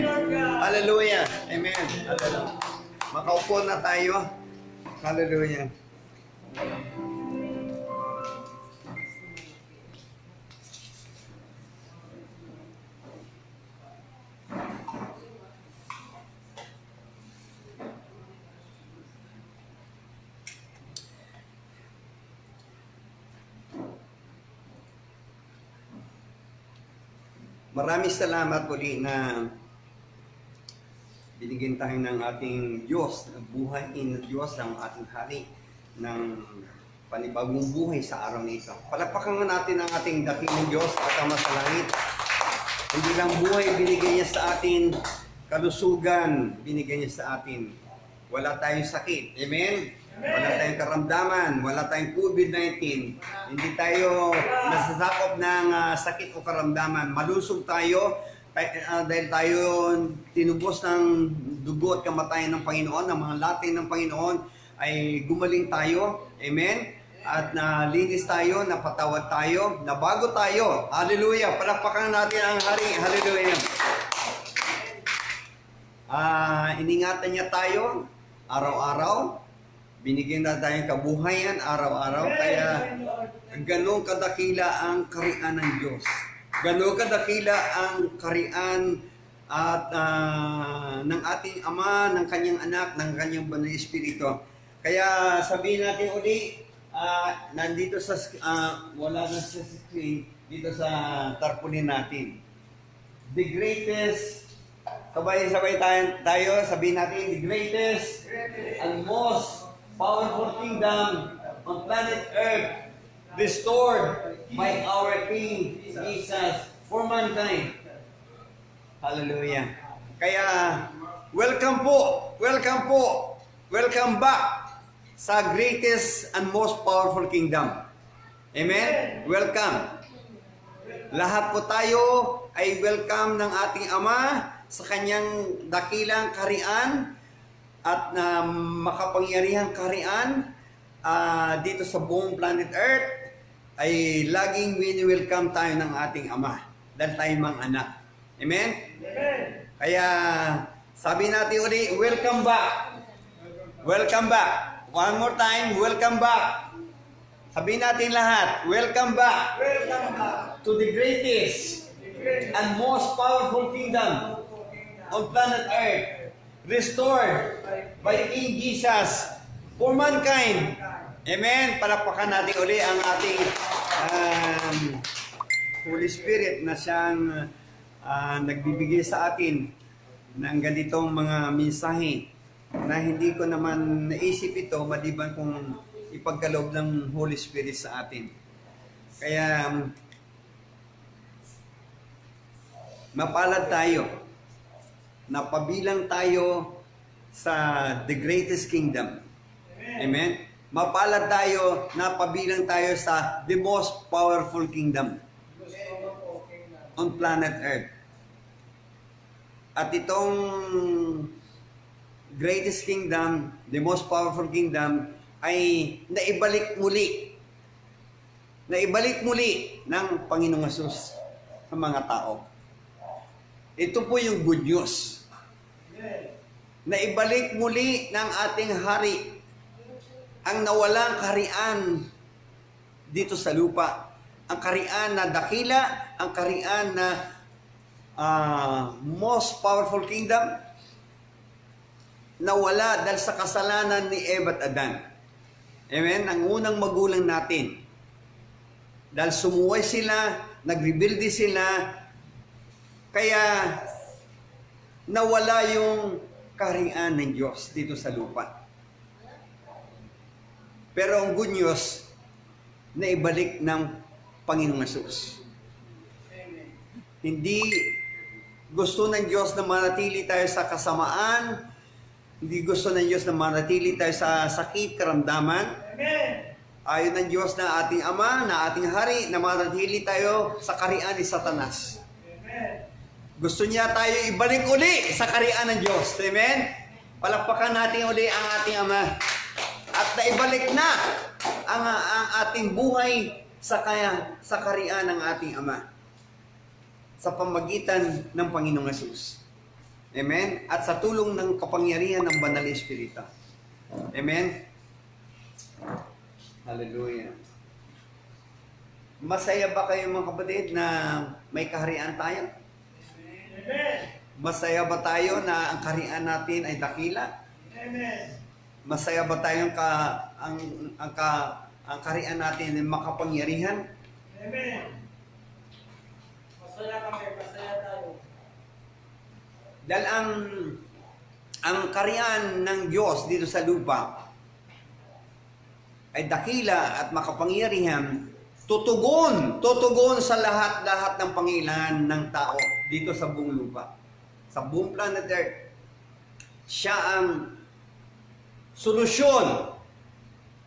Amen. Hallelujah. Amen. Hallelujah. Makaupo na tayo. Hallelujah. Maraming salamat muli na binigyan tayo ng ating Diyos, buhay ng Diyos, ng ating hari, ng panibagong buhay sa araw na ito. Palakpakan natin ang ating dakilang Diyos at Ama sa langit. Hindi lang buhay binigay niya sa atin, kalusugan binigay niya sa atin. Wala tayong sakit. Amen? Wala tayong karamdaman, wala tayong COVID-19. Hindi tayo nasasakop ng sakit o karamdaman. Malusog tayo dahil tayo tinubos ng dugo at kamatayan ng Panginoon, ng mga latin ng Panginoon, ay gumaling tayo. Amen? At nalinis tayo, napatawad tayo, nabago tayo. Hallelujah! Palakpakan natin ang hari. Hallelujah! Iningatan niya tayo araw-araw. Binigyan na tayong kabuhayan araw-araw, kaya ganun kadakila ang karian ng Diyos. Ganun kadakila ang karian at ng ating Ama, ng Kanyang Anak, ng Kanyang Banal Espiritu. Kaya sabihin natin uli, nandito sa, wala na sa screen, dito sa tarpaulin natin. The greatest, sabay-sabay tayo, sabihin natin, the greatest and most powerful kingdom on planet Earth, restored by our King Jesus for mankind. Hallelujah. Kaya, welcome back sa greatest and most powerful kingdom. Amen? Welcome. Lahat po tayo ay welcome ng ating Ama sa kanyang dakilang karian at makapangyarihang karian dito sa buong planet Earth, ay laging wini-welcome tayo ng ating Ama dahil tayo mga anak. Amen? Amen. Kaya sabi natin uli, welcome back. Welcome back. One more time, welcome back. Sabihin natin lahat, welcome back. Welcome back to the greatest and most powerful kingdom on planet Earth, restored by King Jesus for mankind. Amen. Palakpakan natin uli ang ating Holy Spirit na siyang nagbibigay sa atin ng ganitong mga mensahe na hindi ko naman naisip ito maliban kung ipagkaloob ng Holy Spirit sa atin. Kaya mapalad tayo, napabilang tayo sa the greatest kingdom. Amen? Mapalad tayo, napabilang tayo sa the most powerful kingdom on planet Earth. At itong greatest kingdom, the most powerful kingdom, ay naibalik muli ng Panginoong Hesus sa mga tao. Ito po yung good news. Naibalik muli ng ating hari ang nawalang karian dito sa lupa. Ang karian na dakila, ang karian na most powerful kingdom, nawala dahil sa kasalanan ni Eva at Adan. Amen? Ang unang magulang natin. Dahil sumuway sila, nagrebelde sila, kaya nawala yung kaharian ng Diyos dito sa lupa. Pero ang good news, naibalik ng Panginoong Hesus. Hindi gusto ng Diyos na manatili tayo sa kasamaan, hindi gusto ng Diyos na manatili tayo sa sakit, karamdaman. Ayon ng Diyos na ating Ama, na ating Hari, na manatili tayo sa karian ni Satanas. Gusto niya tayo ibalik uli sa karian ng Diyos. Amen? Palakpakan natin uli ang ating Ama. At naibalik na ang ating buhay sa karian ng ating Ama sa pamagitan ng Panginoong Hesus. Amen? At sa tulong ng kapangyarihan ng Banal na Espiritu. Amen? Hallelujah. Masaya ba kayo mga kapatid na may kaharian tayo? Amen. Masaya ba tayo na ang kaharian natin ay dakila? Amen. Masaya ba tayo ang kaharian natin ay makapangyarihan? Amen. Masaya kami, masaya tayo. Dahil ang kaharian ng Diyos dito sa lupa ay dakila at makapangyarihan, tutugon sa lahat ng pangailangan ng tao dito sa buong lupa. Sa buong planet Earth. Siya ang solusyon.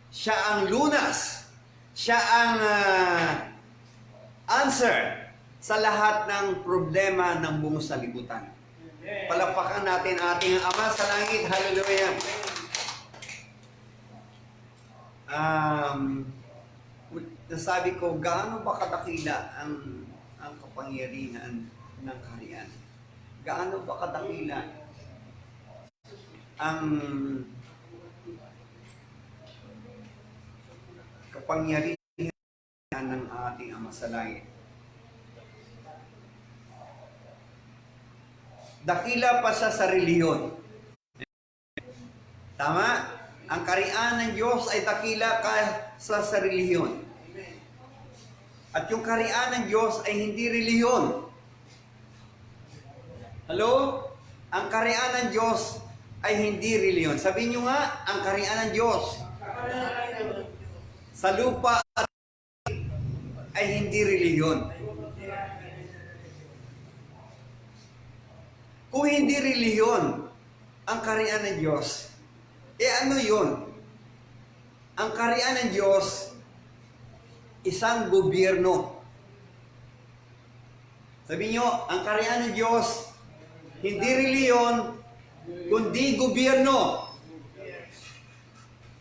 Siya ang lunas. Siya ang answer sa lahat ng problema ng buong salibutan. Amen. Palakpakan natin ating Ama sa langit. Hallelujah. Nasabi ko, gaano ba kadakila ang kapangyarihan ng kaharian? Gaano ba kadakila ang kapangyarihan ng ating Ama sa langit? Dakila pa siya sa reliyon. Tama? Ang kaharian ng Diyos ay dakila sa reliyon. At yung kaharian ng Diyos ay hindi reliyon. Hello? Ang kaharian ng Diyos ay hindi reliyon. Sabihin nyo nga, ang kaharian ng Diyos sa lupa ay hindi reliyon. Kung hindi reliyon ang kaharian ng Diyos, ano yun? Ang kaharian ng Diyos, isang gobyerno. Sabi nyo, ang kaharian ng Diyos, hindi reliyon, kundi gobyerno.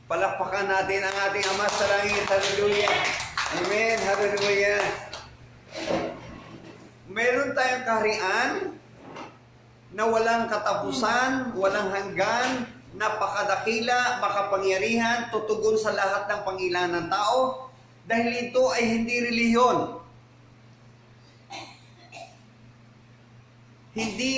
Palakpakan natin ang ating Ama sa langit. Hallelujah. Amen. Hallelujah. Meron tayong kaharian na walang katapusan, walang hanggan, napakadakila, makapangyarihan, tutugon sa lahat ng pangailangan ng tao, dahil ito ay hindi reliyon. Hindi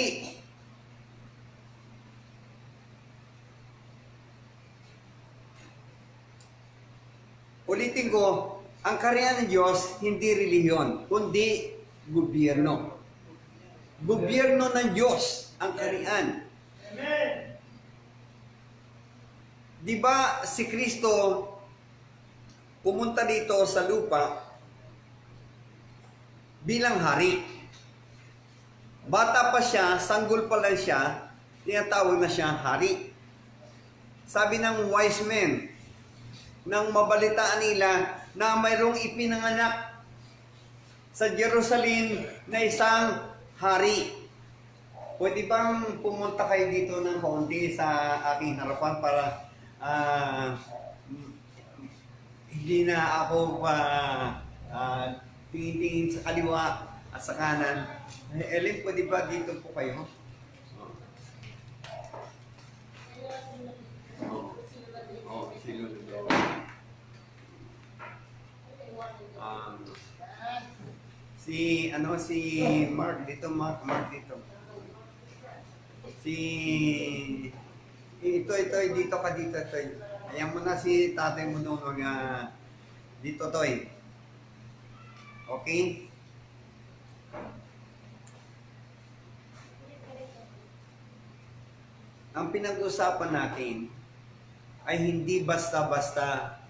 ulitin ko, ang kaharian ng Diyos hindi reliyon, kundi gobyerno. Gobyerno ng Diyos ang kaharian. Amen. Di ba si Kristo pumunta dito sa lupa bilang hari? Bata pa siya, sanggol pa lang siya, tinatawag na siya hari. Sabi ng wise men, nang mabalitaan nila na mayroong ipinanganak sa Jerusalem na isang hari. Pwede bang pumunta kayo dito ng kaunti sa aking harapan para hindi na ako tingin-tingin sa kaliwa at sa kanan. Ellen, pwede ba dito po kayo? Si Mark dito, Mark dito. Ito, dito ka dito, ito. Ayan mo na si tatay mo doon, dito, Toy. Okay? Ang pinag-usapan natin ay hindi basta-basta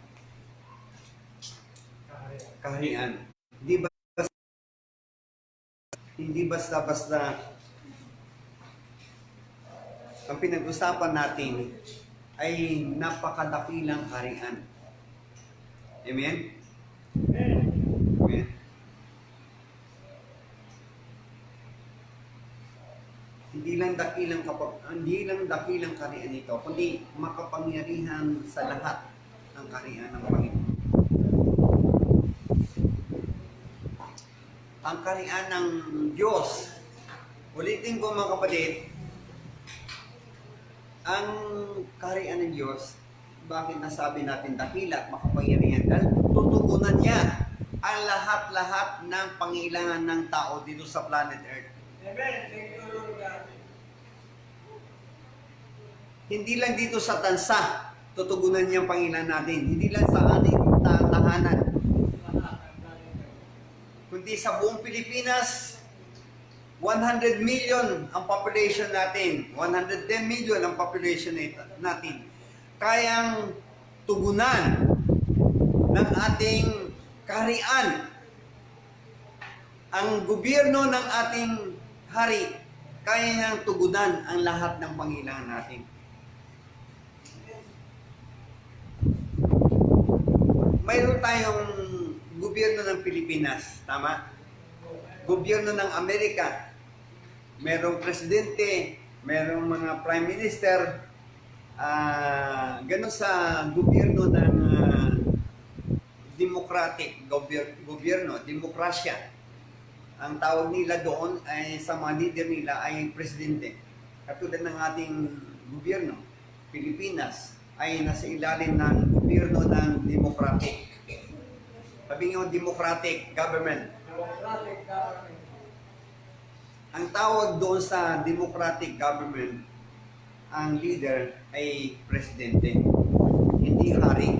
kaharian. Hindi basta-basta ang pinag-usapan natin ay napakadakilang kaharian. Amen? Amen. Hindi lang dakilang kaharian ito, kundi makapangyarihan sa lahat ng kaharian ng Panginoon. Ang kaharian ng Diyos, ulitin ko mga kapatid, ang kaharian ng Diyos, bakit nasabi natin dakila at makapangyarihan? Dahil tutugunan niya ang lahat-lahat ng pangailangan ng tao dito sa planet Earth. Amen. Thank you, Lord God. Hindi lang dito sa tansa, tutugunan niya ang pangailangan natin. Hindi lang sa ating tahanan, kundi sa buong Pilipinas, 100 million ang population natin, 110 million ang population natin. Kayang tugunan ng ating kaharian. Ang gobyerno ng ating hari, kaya niyang tugunan ang lahat ng pangailangan natin. Mayroon tayong gobyerno ng Pilipinas, tama? Gobyerno ng Amerika, merong presidente, merong mga prime minister, ganun sa gobyerno ng democratic gobyerno, demokrasya. Ang tawag nila doon ay sa mga leader nila ay presidente. Katulad ng ating gobyerno, Pilipinas, ay nasa ilalim ng gobyerno ng democratic. Sabi nga, democratic government. Democratic government. Ang tawag doon sa democratic government, ang leader ay presidente, hindi hari.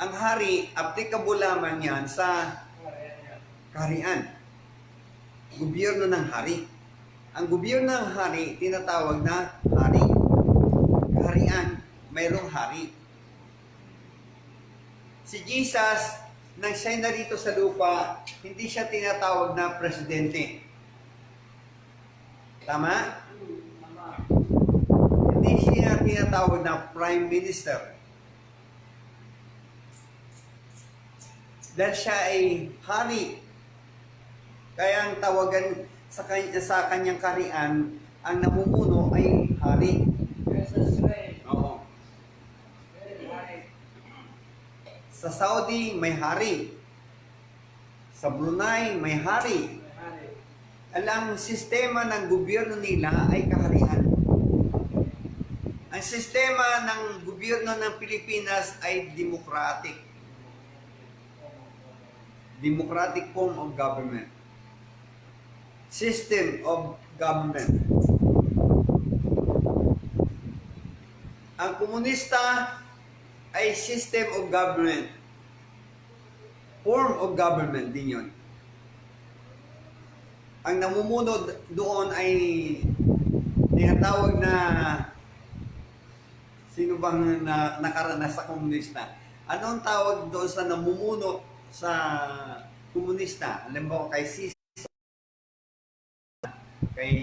Ang hari, applicable lamang yan sa kaharian. Gobyerno ng hari. Ang gobyerno ng hari, tinatawag na hari. Kaharian, mayroong hari. Si Jesus, nang siya narito sa lupa, hindi siya tinatawag na presidente. Tama? Hindi siya tinatawag na prime minister. Dahil siya ay hari. Kaya ang tawagan sa kanyang kaharian, ang namumuno ay hari. Jesus reign. Oo. Very high. Sa Saudi, may hari. Sa Brunei, may hari. High. Alang sistema ng gobyerno nila ay kaharian. Ang sistema ng gobyerno ng Pilipinas ay democratic. Democratic form of government. System of government. Ang komunista ay system of government. Form of government din yun. Ang namumuno doon ay tinatawag na sino bang nakaranas sa komunista? Anong tawag doon sa namumuno sa komunista? Alam mo kay kay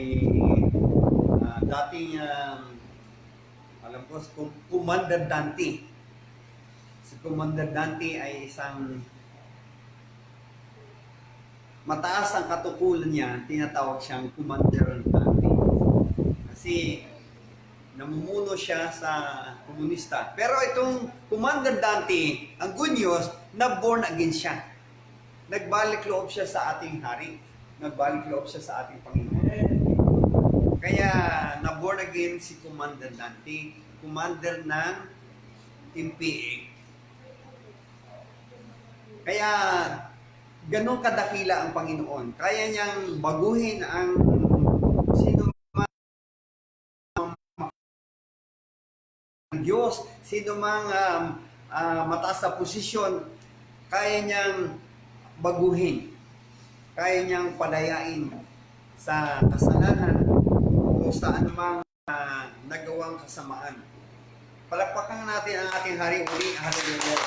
dating alam ko Commander Dante. Si Commander Dante ay isang mataas ang katukulan niya, tinatawag siyang Commander Dante. Kasi namumuno siya sa komunista. Pero itong Commander Dante, ang good news, na-born again siya. Nagbalik loob siya sa ating hari. Nagbalik loob siya sa ating Panginoon. Kaya na-born again si Commander Dante, commander ng MPA. Kaya ganun kadakila ang Panginoon. Kaya niyang baguhin ang sino mang Diyos, sino mang mataas na posisyon, kaya niyang baguhin. Kaya niyang palayain sa kasalanan o sa anumang nagawang kasamaan. Palakpakan natin ang ating hari uli. Hallelujah.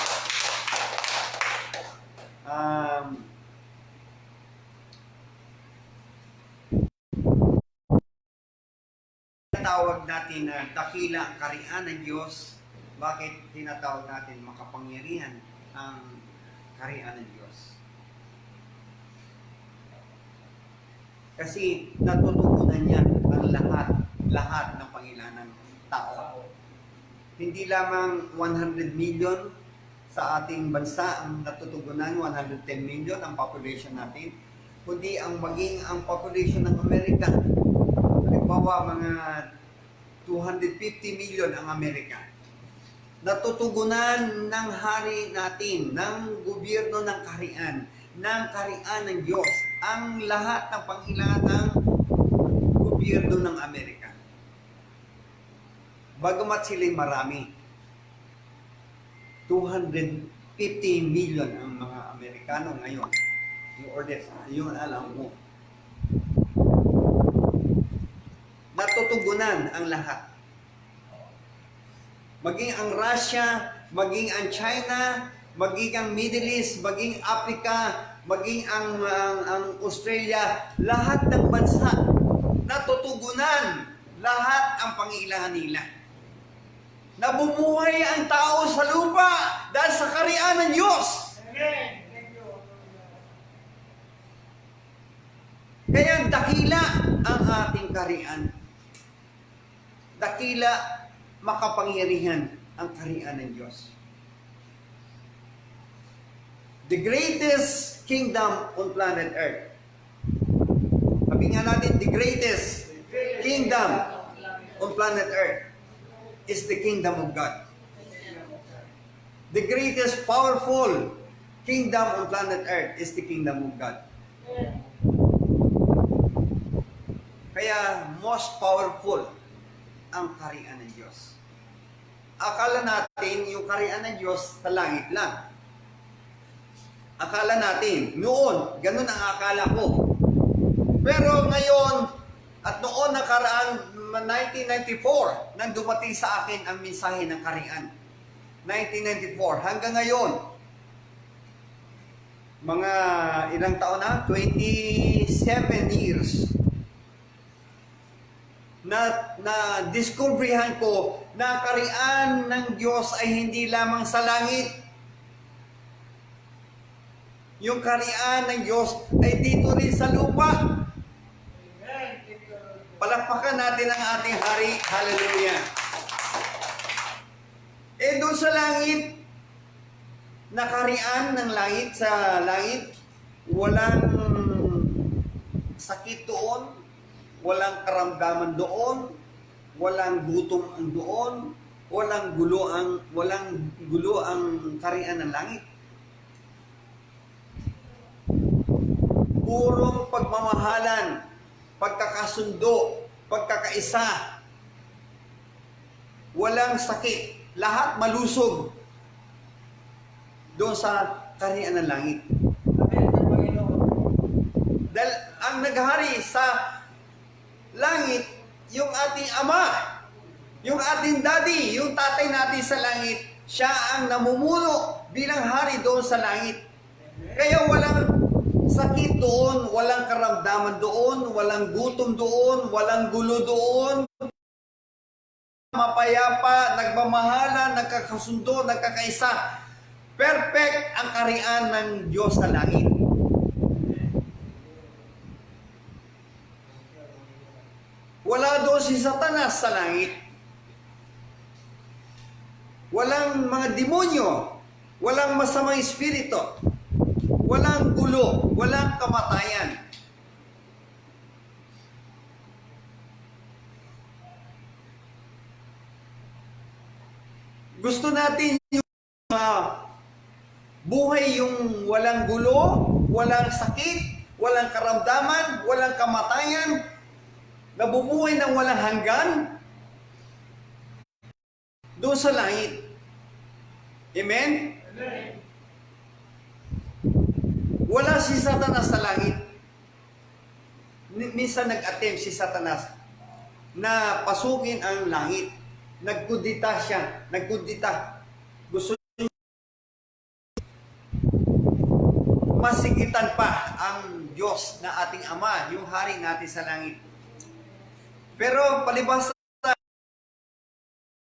Tinatawag natin na dakila ang kaharian ng Diyos. Bakit tinatawag natin makapangyarihan ang kaharian ng Diyos? Kasi natutugunan niya ang lahat ng pangailangan ng tao. Hindi lamang 100 million sa ating bansa ang natutugunan, 110 million ang population natin, kundi ang maging ang population ng Amerika. halimbawa mga 250 million ang Amerika. Natutugunan ng hari natin, ng gobyerno ng kaharian, ng Diyos, ang lahat ng panghilangan ng gobyerno ng Amerika. Bagamat sila'y marami, 250 million ang mga Amerikano ngayon. Yung ordes, yung alam mo. Natutugunan ang lahat. Maging ang Russia, maging ang China, maging ang Middle East, maging Africa, maging ang Australia, lahat ng bansa natutugunan lahat ang pangailangan nila. Nabumuhay ang tao sa lupa dahil sa kaharian ng Diyos. Amen. Thank you. Kaya dakila ang ating kaharian. Dakila, makapangyarihan ang kaharian ng Diyos. The greatest kingdom on planet Earth. Sabi nga natin, the greatest kingdom on planet Earth is the kingdom of God. The greatest powerful kingdom on planet Earth is the kingdom of God. Kaya most powerful ang kaharian ng Diyos. Akala natin yung kaharian ng Diyos sa langit lang. Akala natin, noon, ganun ang akala ko. Pero ngayon, at noon nakaraan 1994, nang dumating sa akin ang mensahe ng kaharian. 1994, hanggang ngayon, mga ilang taon na? 27 years. Na discoveryhan ko na kaharian ng Diyos ay hindi lamang sa langit. Yung kaharian ng Diyos ay dito rin sa lupa. Amen. Thank you, Lord. Palakpakan natin ang ating hari. Hallelujah. Doon sa langit, na kaharian ng langit, sa langit, walang sakit doon, walang karamdaman doon, walang gutom ang doon, walang gulo ang kaharian ng langit. Purong pagmamahalan, pagkakasundo, pagkakaisa. Walang sakit. Lahat malusog doon sa kaharian ng langit. Amen. Sa Panginoon. Dahil ang naghari sa langit, yung ating ama, yung ating daddy, yung tatay natin sa langit, siya ang namumuno bilang hari doon sa langit. Kaya walang sakit doon, walang karamdaman doon, walang gutom doon, walang gulo doon. Mapayapa, nagmamahala, nagkakasundo, nagkakaisa. Perfect ang kaharian ng Diyos sa langit. Wala doon si Satanas sa langit. Walang mga demonyo, walang masamang espiritu, walang gulo, walang kamatayan. Gusto natin yung buhay yung walang gulo, walang sakit, walang karamdaman, walang kamatayan, nabubuhay ng walang hanggan doon sa langit. Amen? Amen. Wala si Satanas sa langit. Minsan nag-attempt si Satanas na pasukin ang langit. Nagkudita siya. Nagkudita. Gusto niya masigitan pa ang Diyos na ating Ama, yung hari natin sa langit. Pero palibhas sa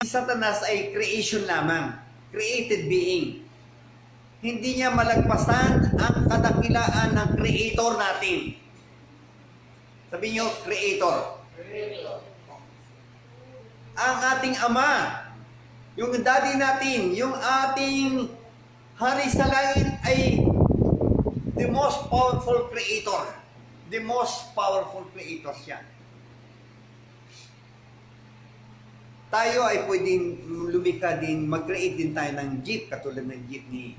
si Satanas ay creation lamang. Created being. Hindi niya malagpasan ang kadakilaan ng Creator natin. Sabi niyo, Creator. Ang ating Ama, yung daddy natin, yung ating hari sa langit ay the most powerful Creator. The most powerful Creator siya. tayo ay pwedeng lumika din, mag-create din tayo ng jeep, katulad ng jeep ni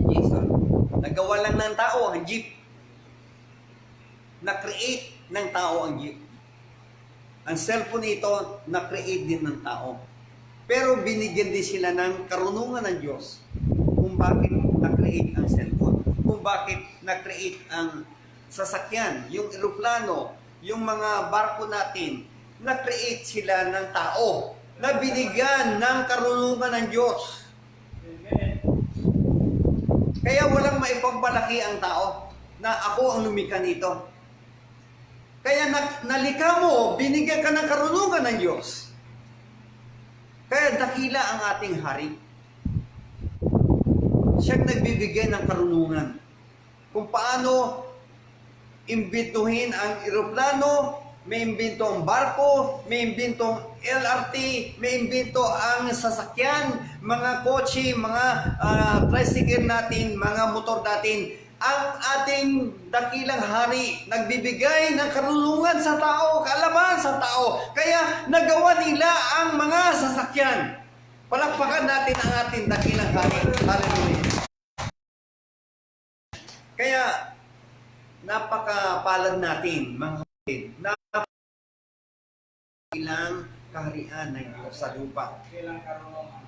Jason. Nagawa lang ng tao ang jeep. Na-create ng tao ang jeep. Ang cellphone ito, na-create din ng tao. Pero binigyan din sila ng karunungan ng Diyos kung bakit na-create ang cellphone, kung bakit na-create ang sasakyan, yung eroplano, yung mga barko natin, na-create sila ng tao na binigyan ng karunungan ng Diyos. Amen. Kaya walang maipagmalaki ang tao na ako ang lumikha nito. Kaya nalikha mo, binigyan ka ng karunungan ng Diyos. Kaya dakila ang ating hari. Siyang nagbibigay ng karunungan kung paano imbituhin ang eroplano, may imbento ang barko, may imbento ang LRT, may imbento ang sasakyan, mga kotse, mga tricycle natin, mga motor natin. Ang ating dakilang hari nagbibigay ng karunungan sa tao, kaalaman sa tao. Kaya nagawa nila ang mga sasakyan. Palakpakan natin ang ating dakilang hari. Hallelujah. Kaya napakapalad natin, mga kapatid, na ilang kaharian ng Diyos sa lupa. Kailang karunungan.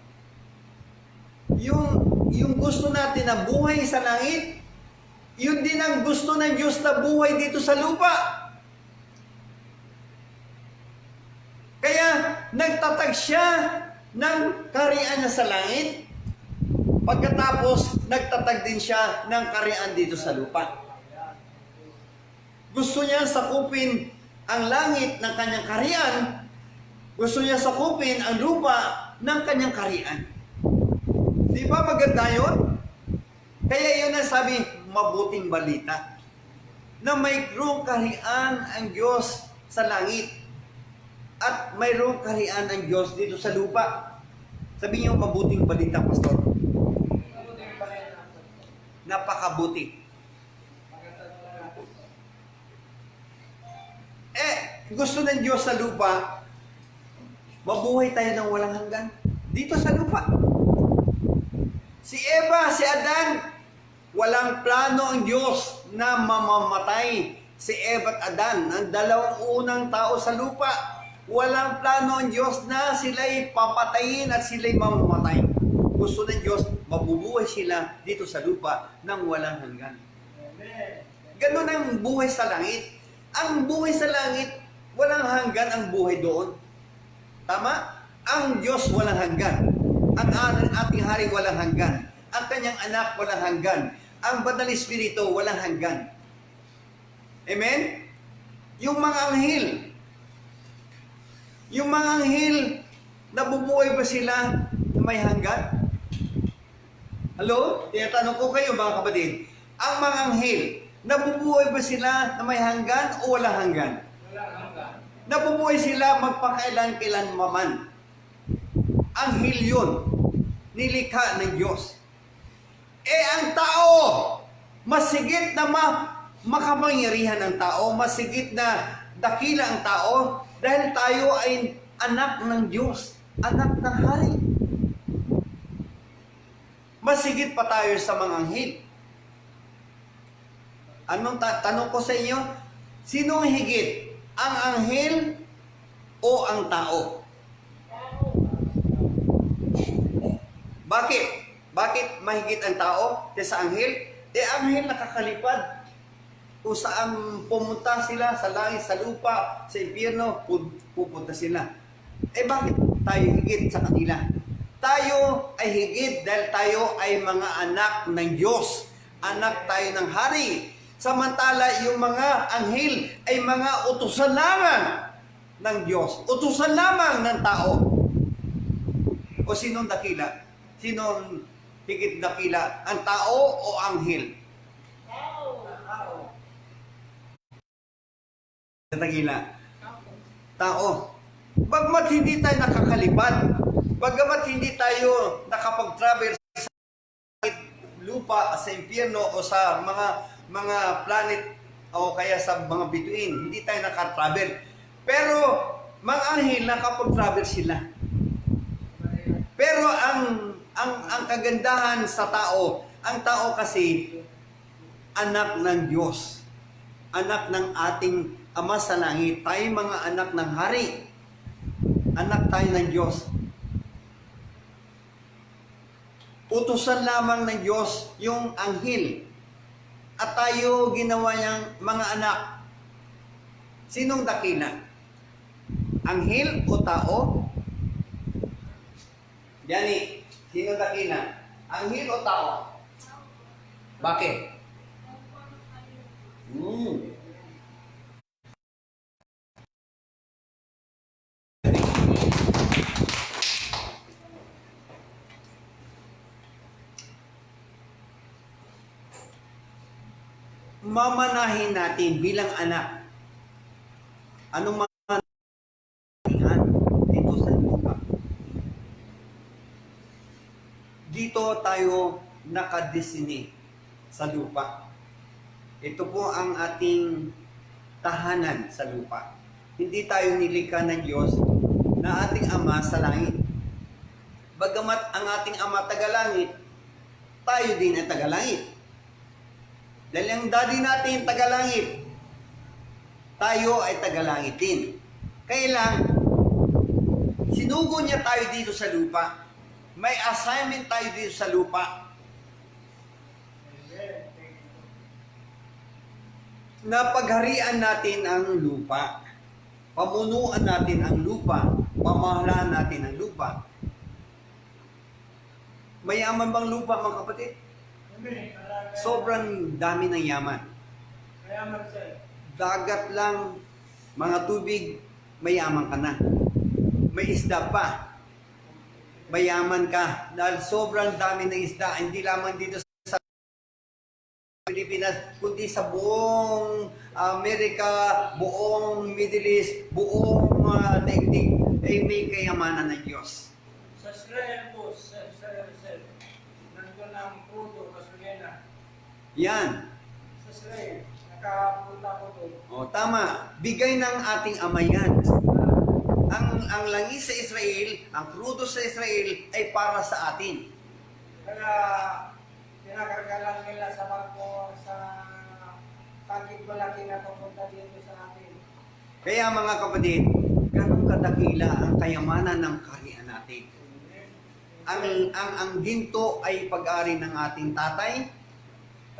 Yung gusto natin na buhay sa langit, yun din ang gusto ng Diyos na buhay dito sa lupa. Kaya nagtatag siya ng kaharian niya sa langit, pagkatapos nagtatag din siya ng kaharian dito sa lupa. Gusto niya sakupin ang langit ng kanyang kaharian, gusto niya sakupin ang lupa ng kanyang kaharian. Di ba maganda yun? Kaya yun ang sabi, mabuting balita, na mayroong kaharian ang Diyos sa langit at mayroong kaharian ang Diyos dito sa lupa. Sabi niyo, mabuting balita, Pastor. Napakabuti. Gusto ng Diyos sa lupa, mabuhay tayo ng walang hanggan. Dito sa lupa. Si Eva, si Adan, walang plano ang Diyos na mamamatay si Eva at Adan, ang dalawang unang tao sa lupa. Walang plano ang Diyos na sila'y papatayin at sila'y mamamatay. Gusto ng Diyos, mabubuhay sila dito sa lupa ng walang hanggan. Amen. Ganun ang buhay sa langit. Ang buhay sa langit, walang hanggan ang buhay doon. Tama? Ang Diyos walang hanggan. Ang ating hari walang hanggan. Ang kanyang anak walang hanggan. Ang Banal Espiritu walang hanggan. Amen? Yung mga anghel, nabubuhay ba sila na may hanggan? Hello? Tinatanong ko kayo mga kapatid. Ang mga anghel, nabubuhay ba sila na may hanggan o walang hanggan? Walang hanggan. Nabubuhay sila magpakailan-kailan maman. Anghel yun, nilikha ng Diyos. Ang tao, masigit na makapangyarihan ng tao, masigit na dakila ang tao, dahil tayo ay anak ng Diyos, anak ng hari. Masigit pa tayo sa mga anghel. Anong tanong ko sa inyo? Sino ang higit? Ang anghel o ang tao? Bakit? Bakit mahigit ang tao kaysa anghel? Anghel nakakalipad. Kung saan pumunta sila sa langit, sa lupa, sa impyerno, pupunta sila. Bakit tayo higit sa kanila? Tayo ay higit dahil tayo ay mga anak ng Diyos. Anak tayo ng hari. Samantala, yung mga anghel ay mga utusan lamang ng Diyos. Utusan lamang ng tao. O sinong dakila? Sinong higit dakila? Ang tao o anghel? Tao. Dakila. Tao. Bagmat hindi tayo nakakalipad, bagamat hindi tayo nakapag-travel sa lupa, sa impyerno o sa mga planet o kaya sa mga bituin, hindi tayo nakatravel. Pero Mga anghel nakapag-travel sila. Pero ang kagandahan sa tao, ang tao kasi anak ng Diyos. Anak ng ating Ama sa langit. Tayo mga anak ng Hari. Anak tayo ng Diyos. Utusan lamang ng Diyos yung anghel. At tayo ginawa niyang mga anak. Sinong dakila? Anghel o tao? Yani, sinong dakila? Anghel o tao? Bakit? Mamanahin natin bilang anak. Anong mamanahin dito sa lupa? Dito tayo nakadesine sa lupa. Ito po ang ating tahanan sa lupa. Hindi tayo nilikha ng Diyos na ating Ama sa langit. Bagamat ang ating Ama tagalangit, tayo din ay tagalangit. Dahil ang daddy natin tagalangit, tayo ay tagalangit din. Kaya lang, sinugo niya tayo dito sa lupa. May assignment tayo dito sa lupa. Napagharian natin ang lupa. Pamunuan natin ang lupa. Pamahalaan natin ang lupa. Mayaman bang lupa, mga kapatid? Sobrang dami ng yaman. Dagat lang, mga tubig, mayaman ka na. May isda pa, mayaman ka. Dahil sobrang dami ng isda, hindi lamang dito sa Pilipinas, kundi sa buong Amerika, buong Middle East, buong daigdig, ay may kayamanan ng Diyos. Sa Israel po, sa Israel, nandun ang puto, gasolina. Yan. Sa Israel, nakapunta ko doon. O, tama. Bigay ng ating Ama yan. Ang langis sa Israel, ang krudo sa Israel, ay para sa atin. Kaya, pinakargalan nila sa barko, sa tangkid malaki na papunta dito sa atin. Kaya mga kapatid, ganun kadakila ang kayamanan ng kaharian natin. Ang ginto ay pag-ari ng ating tatay.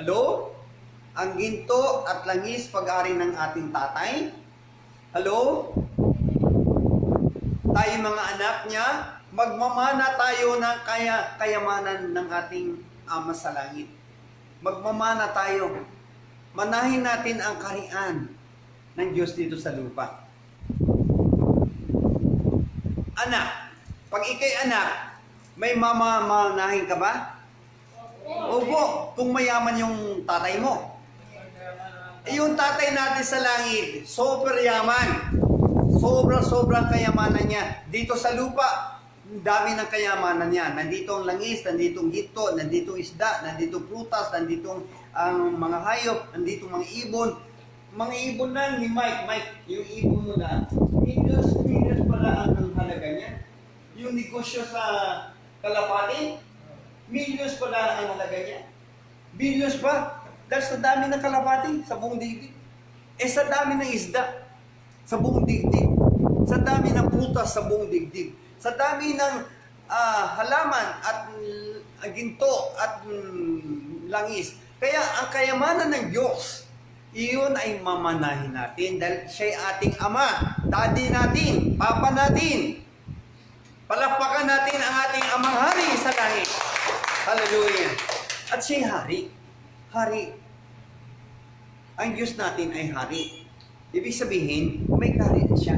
Hello? Ang ginto at langis pag-ari ng ating tatay. Hello? Tayo mga anak niya, magmamana tayo ng kayamanan ng ating Ama sa langit. Magmamana tayo. Manahin natin ang kaharian ng Diyos dito sa lupa. Anak, pag ikay anak, may mamamanahin ka ba? Opo, kung mayaman yung tatay mo. Yung tatay natin sa langit, super yaman. Sobrang kayamanan niya. Dito sa lupa, dami ng kayamanan niya. Nandito ang langis, nandito ang ginto, nandito ang isda, nandito ang prutas, nandito ang mga hayop, nandito ang mga ibon. Mga ibon lang ni Mike, yung ibon mo na, millions pala ang halaga niya. Yung negosyo sa kalapati, millions pala ang halaga niya. Billions pa. Dahil sa dami ng kalapati sa buong digdig. Sa dami ng isda sa buong digdig. Sa dami ng prutas sa buong digdig. Sa dami ng halaman at ginto at langis. Kaya ang kayamanan ng Diyos, iyon ay mamanahin natin dahil siya'y ating Ama, Daddy natin, Papa natin. Palakpakan natin ang ating Amang Hari sa langit. Hallelujah. At siya'y Hari. Hari. Ang Diyos natin ay Hari. Ibig sabihin, may kaharian siya.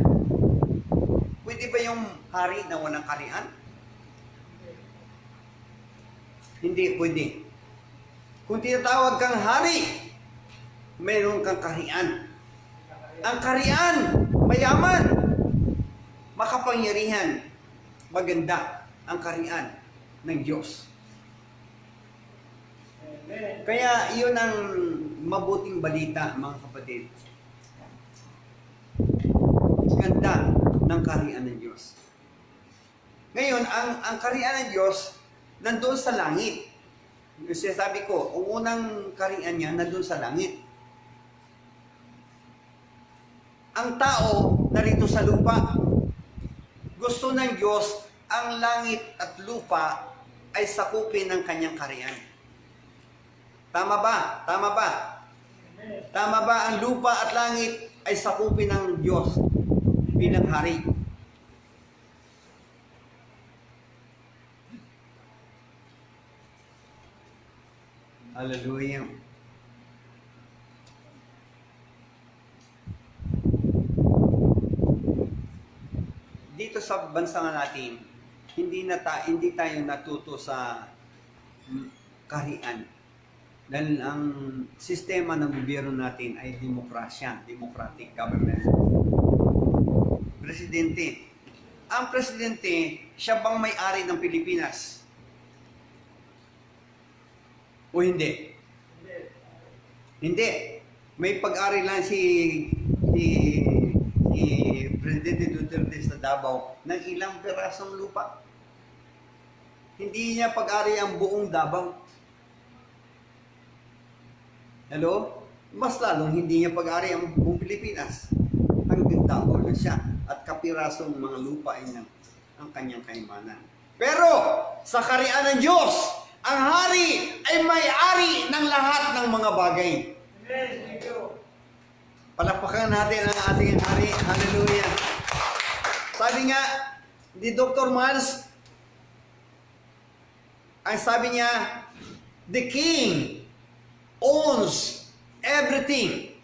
Pwede ba yung hari na walang kaharian? Hindi pwede. Kung tinatawag kang hari, mayroon kang kaharian. Ang kaharian, mayaman, makapangyarihan, maganda ang kaharian ng Diyos. Kaya iyon ang mabuting balita, mga kapatid. Ganda ng kaharian ng Diyos. Ngayon, ang kaharian ng Diyos nandoon sa langit. Kasi sabi ko, ang unang kaharian niya nandoon sa langit. Ang tao narito sa lupa. Gusto ng Diyos ang langit at lupa ay sakupin ng kanyang kaharian. Tama ba? Tama ba? Tama ba ang lupa at langit ay sakupin ng Diyos bilang hari? Hallelujah. Dito sa bansa natin, hindi tayo natuto sa kaharian. Dahil ang sistema ng gobyerno natin ay demokrasya, democratic government. Presidente. Ang presidente, siya bang may-ari ng Pilipinas? O hindi? Hindi. May pag-ari lang si Presidente Duterte sa Davao ng ilang perasong lupa. Hindi niya pag-ari ang buong Davao. Hello? Mas lalong hindi niya pag-ari ang buong Pilipinas. Hanggang Davao na siya. At kapirasong mga lupa ay ang kanyang kayamanan. Pero, sa kaharian ng Diyos, ang hari ay may-ari ng lahat ng mga bagay. Amen. Thank you. Palakpakan natin ang ating hari. Hallelujah. Sabi nga, ni Dr. Miles, ang sabi niya, the king owns everything.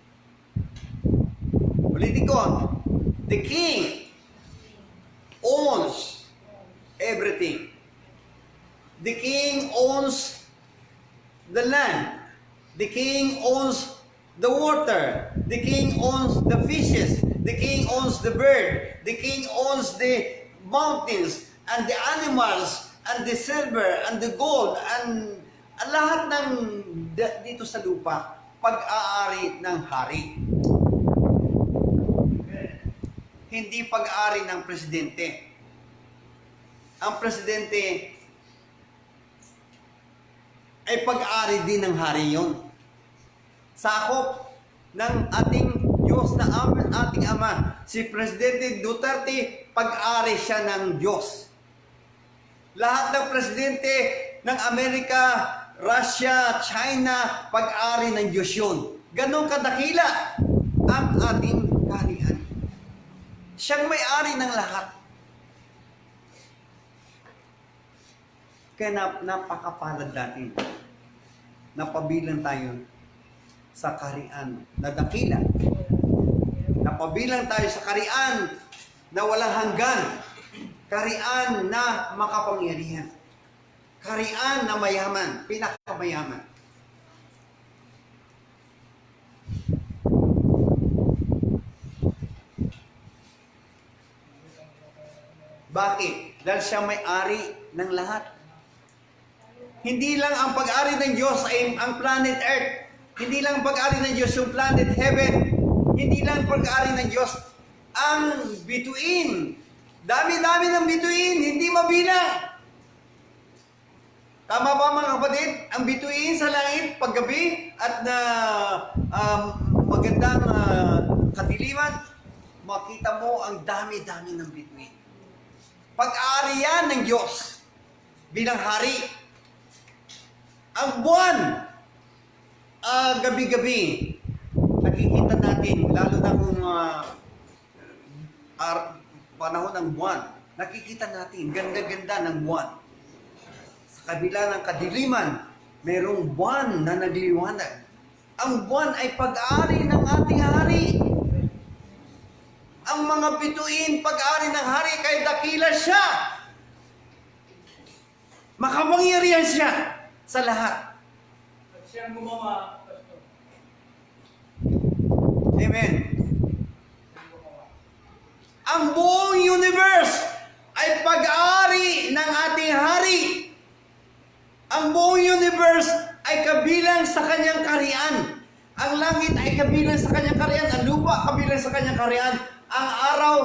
Ulitin ko, the king owns everything. The king owns the land. The king owns the water. The king owns the fishes. The king owns the bird. The king owns the mountains and the animals and the silver and the gold and lahat ng dito sa lupa, pag-aari ng hari. Hindi pag-aari ng presidente. Ang presidente ay pag-aari din ng hari yon. Sakop ng ating Diyos na ating Ama. Si Presidente Duterte, pag-aari siya ng Diyos. Lahat ng presidente ng Amerika, Russia, China, pag-ari ng Diyos yun. Ganon kadakila ang ating kaharian. Siyang may-ari ng lahat. Kaya napakapalad natin. Napabilang tayo sa kaharian na dakila. Napabilang tayo sa kaharian na walang hanggan. Kaharian na makapangyarihan. Kaharian na mayaman, pinakamayaman. Bakit? Dahil siya may-ari ng lahat. Hindi lang ang pag-ari ng Diyos ay ang planet Earth. Hindi lang ang pag-ari ng Diyos yung planet Heaven. Hindi lang ang pag-ari ng Diyos ang bituin. Dami-dami ng bituin, hindi mabilang. Tama ba mga kapatid? Ang bituin sa langit paggabi at na magandang kadiliman, makita mo ang dami-dami ng bituin. Pag-aari yan ng Diyos bilang hari. Ang buwan, gabi-gabi, nakikita natin, lalo na kung panahon ng buwan, nakikita natin, ganda-ganda ng buwan. Sa kabila ng kadiliman, mayroong buwan na nagliliwanag. Ang buwan ay pag-aari ng ating hari. Ang mga bituin, pag-aari ng hari, kay dakila siya. Makapangyarihan siya sa lahat. At siyang gumawa, Pastor. Amen. Ang buong universe ay pag-aari ng ating hari. Ang buong universe ay kabilang sa kanyang kaharian. Ang langit ay kabilang sa kanyang kaharian. Ang lupa kabilang sa kanyang kaharian. Ang araw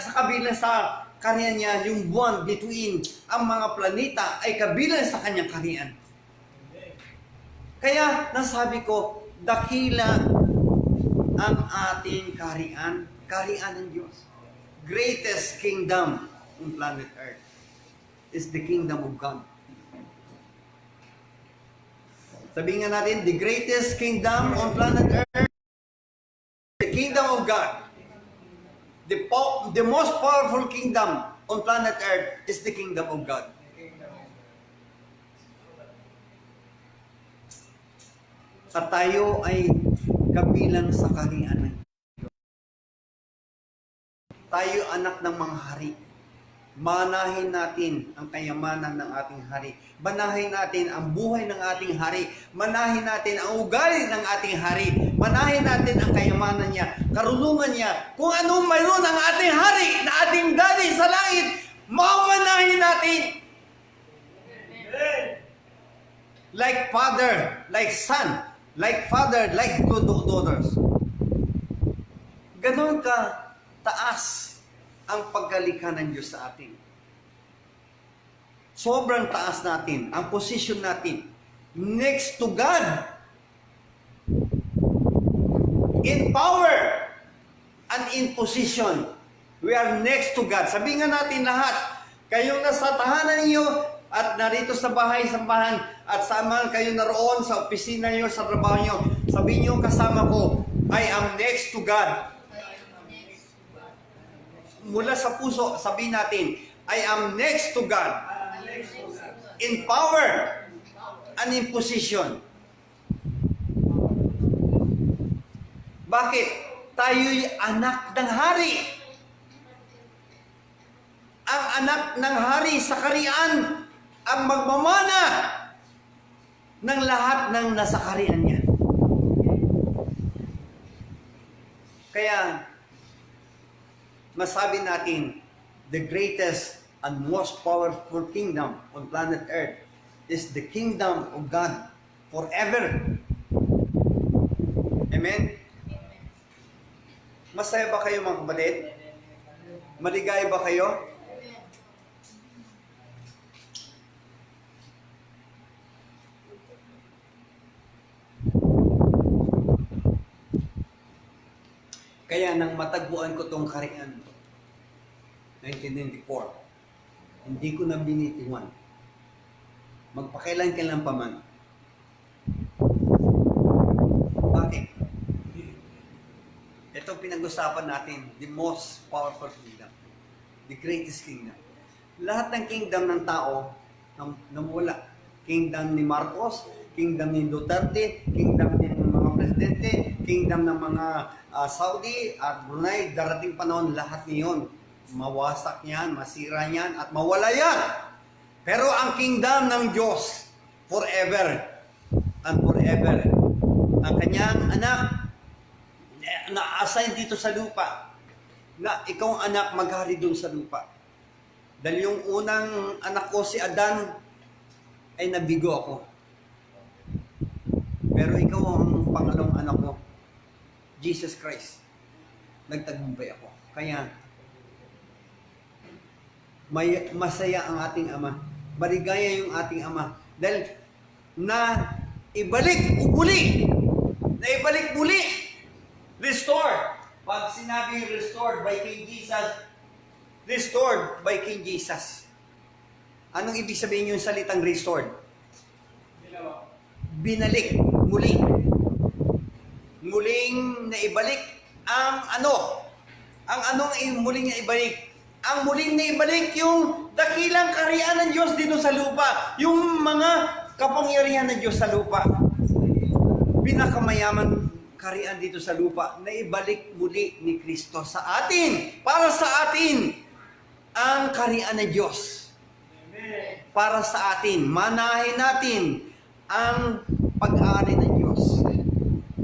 sa kabilang sa kariyan niya, yung buwan between ang mga planeta ay kabilang sa kanyang kariyan. Kaya nasabi ko, dakila ang ating kariyan ng Diyos. Greatest kingdom on planet Earth is the kingdom of God. Sabihin nga natin, the greatest kingdom on planet Earth, the kingdom of God. The most powerful kingdom on planet Earth is the kingdom of God. At tayo ay kabilang sa kariyan ng Diyos. Tayo anak ng mga hari. Manahin natin ang kayamanan ng ating hari. Manahin natin ang buhay ng ating hari. Manahin natin ang ugali ng ating hari. Manahin natin ang kayamanan niya, karunungan niya. Kung anong mayroon ang ating hari na ating daddy sa langit, mamanahin natin. Like father, like son, like father, like two daughters. Ganon ka taas ang pagkalikha ng Diyos sa atin. Sobrang taas natin, ang position natin, next to God, in power, and in position. We are next to God. Sabihin nga natin lahat, kayong nasa tahanan niyo, at narito sa bahay-sambahan, at saan kayo naroon sa opisina niyo, sa trabaho niyo, sabihin niyo kasama ko, I am next to God. Mula sa puso, sabihin natin, I am next to God. In power and in position. Bakit? Tayo'y anak ng hari. Ang anak ng hari sa karian ang magmamana ng lahat ng nasa karian niya. Kaya, masabi natin, the greatest and most powerful kingdom on planet Earth is the kingdom of God forever. Amen? Masaya ba kayo mga kapatid? Maligaya ba kayo? Kaya nang matagpuan ko tong karian, 1994, hindi ko na binitiwan. Magpakailan-kailan pa man. Bakit? Ito pinag-usapan natin, the most powerful kingdom. The greatest kingdom. Lahat ng kingdom ng tao, namula. Kingdom ni Marcos, kingdom ni Duterte, kingdom ng mga presidente, kingdom ng mga Saudi at Brunei, darating panahon, lahat niyon mawasak niyan, masira niyan, at mawala yan. Pero ang kingdom ng Diyos, forever and forever. Ang kanyang anak, na-assign dito sa lupa, na ikaw ang anak maghari doon sa lupa. Dahil yung unang anak ko, si Adan, ay nabigo ako. Pero ikaw ang pangalawang anak ko, Jesus Christ. Nagtagumpay ako. Kaya, masaya ang ating Ama. Maligaya yung ating Ama. Dahil na ibalik muli. Restore. Pag sinabi restored by King Jesus, restored by King Jesus. Anong ibig sabihin yung salitang restored? Binalik. Muli. Muling naibalik ang ano? Ang anong muling naibalik? Ang muling naibalik yung dakilang kariyan ng Diyos dito sa lupa. Yung mga kapangyarihan ng Diyos sa lupa. Pinakamayaman kariyan dito sa lupa, naibalik muli ni Kristo sa atin. Para sa atin, ang kariyan ng Diyos. Para sa atin, manahin natin ang pag-aari ng Diyos.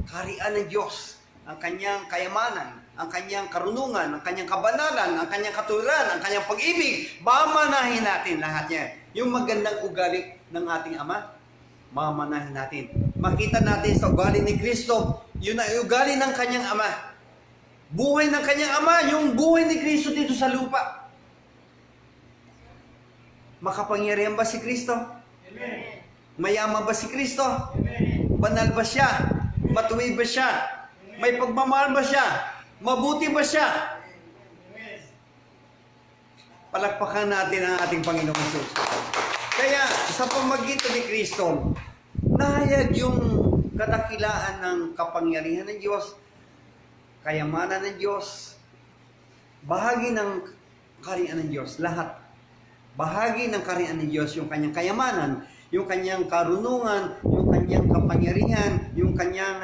Kariyan ng Diyos, ang kanyang kayamanan, ang kanyang karunungan, ang kanyang kabanalan, ang kanyang katuwiran, ang kanyang pag-ibig, mamanahin natin lahat niya. Yung magandang ugali ng ating Ama, mamanahin natin. Makita natin sa ugali ni Kristo, yun ay ugali ng kanyang Ama. Buhay ng kanyang Ama, yung buhay ni Kristo dito sa lupa. Makapangyarihan ba si Kristo? Amen. Mayaman ba si Kristo? Amen. Banal ba siya? Matuwid ba siya? May pagmamahal ba siya? Mabuti ba siya? Amen. Palakpakan natin ang ating Panginoong Jesus. Kaya sa pamagitan ni Kristo, nahayag yung kadakilaan ng kapangyarihan ng Diyos, kayamanan ng Diyos, bahagi ng kaharian ng Diyos, lahat. Bahagi ng kaharian ng Diyos, yung kanyang kayamanan, yung kanyang karunungan, yung kanyang kapangyarihan, yung kanyang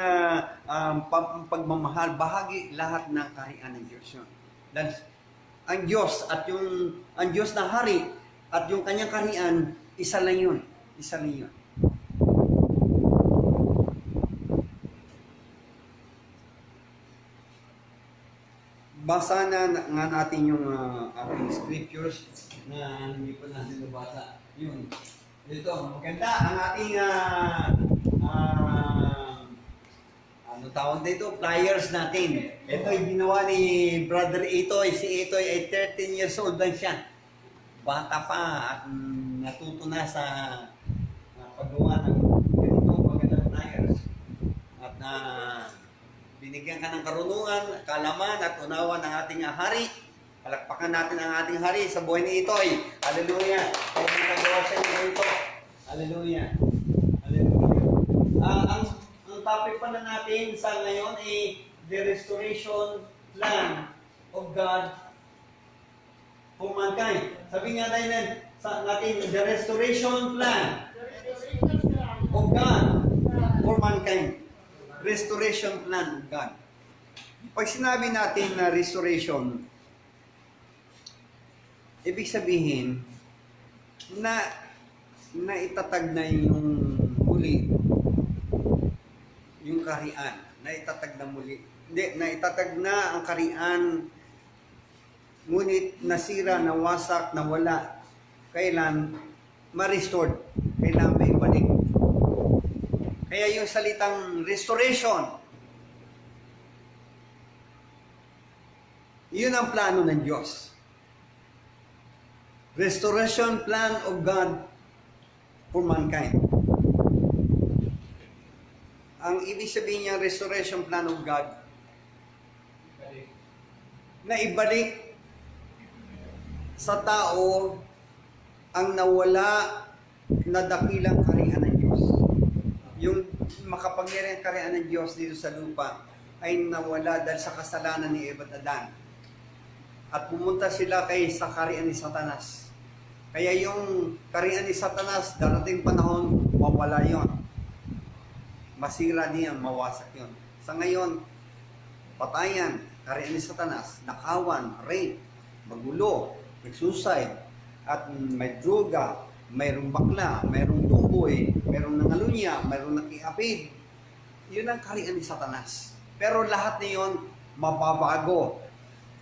pagmamahal, bahagi lahat ng kaharian ng Diyos yun. Dahil ang Diyos at yung ang Diyos na hari at yung kanyang kaharian, isa lang yun. Isa lang yun. Basa na nga natin yung ating scriptures na hindi pa natin nabasa. Yun. Dito, maganda ang ating ano tawag dito? Flyers natin. Ito ay ginawa ni Brother Itoy. Si Itoy ay 13 years old lang siya. Bata pa at natuto na sa paggawa ng ganito magandang flyers. At binigyan ka ng karunungan, kalaman at unawa ng ating hari. Palakpakan natin ang ating hari sa buhay ni Itoy. Hallelujah. Kaya nagagawa siya ng ganito. Hallelujah. Hallelujah. Ang topic pa na natin sa ngayon ay the restoration plan of God for mankind. Sabi nga tayo natin, the restoration plan of God for mankind. Restoration plan of God. Pag sinabi natin na restoration, ibig sabihin na itatag na yung muli yung kaharian. Na itatag na muli. Hindi, na itatag na ang kaharian, ngunit nasira, nawasak, nawala. Kailan ma-restored? Kailan may balik? Kaya yung salitang restoration, yun ang plano ng Diyos. Restoration plan of God for mankind. Ang ibig sabihin niya, restoration plan of God, na ibalik sa tao ang nawala na dakilang kaharian ng Diyos. Yung makapangyarihang kaharian ng Diyos dito sa lupa ay nawala dahil sa kasalanan ni Eva at Adan. At pumunta sila sa kaharian ni Satanas. Kaya yung kaharian ni Satanas, darating panahon, mawala yon. Masira niya, mawasak yon. Sa ngayon, patayan, kaharian ni Satanas, nakawan, rape, magulo, nagsuicide, at may droga, mayroong bakla, mayroong tumboy, mayroong nangalunya, mayroong nakiapid. Yun ang kaharian ni Satanas. Pero lahat na yun, mababago.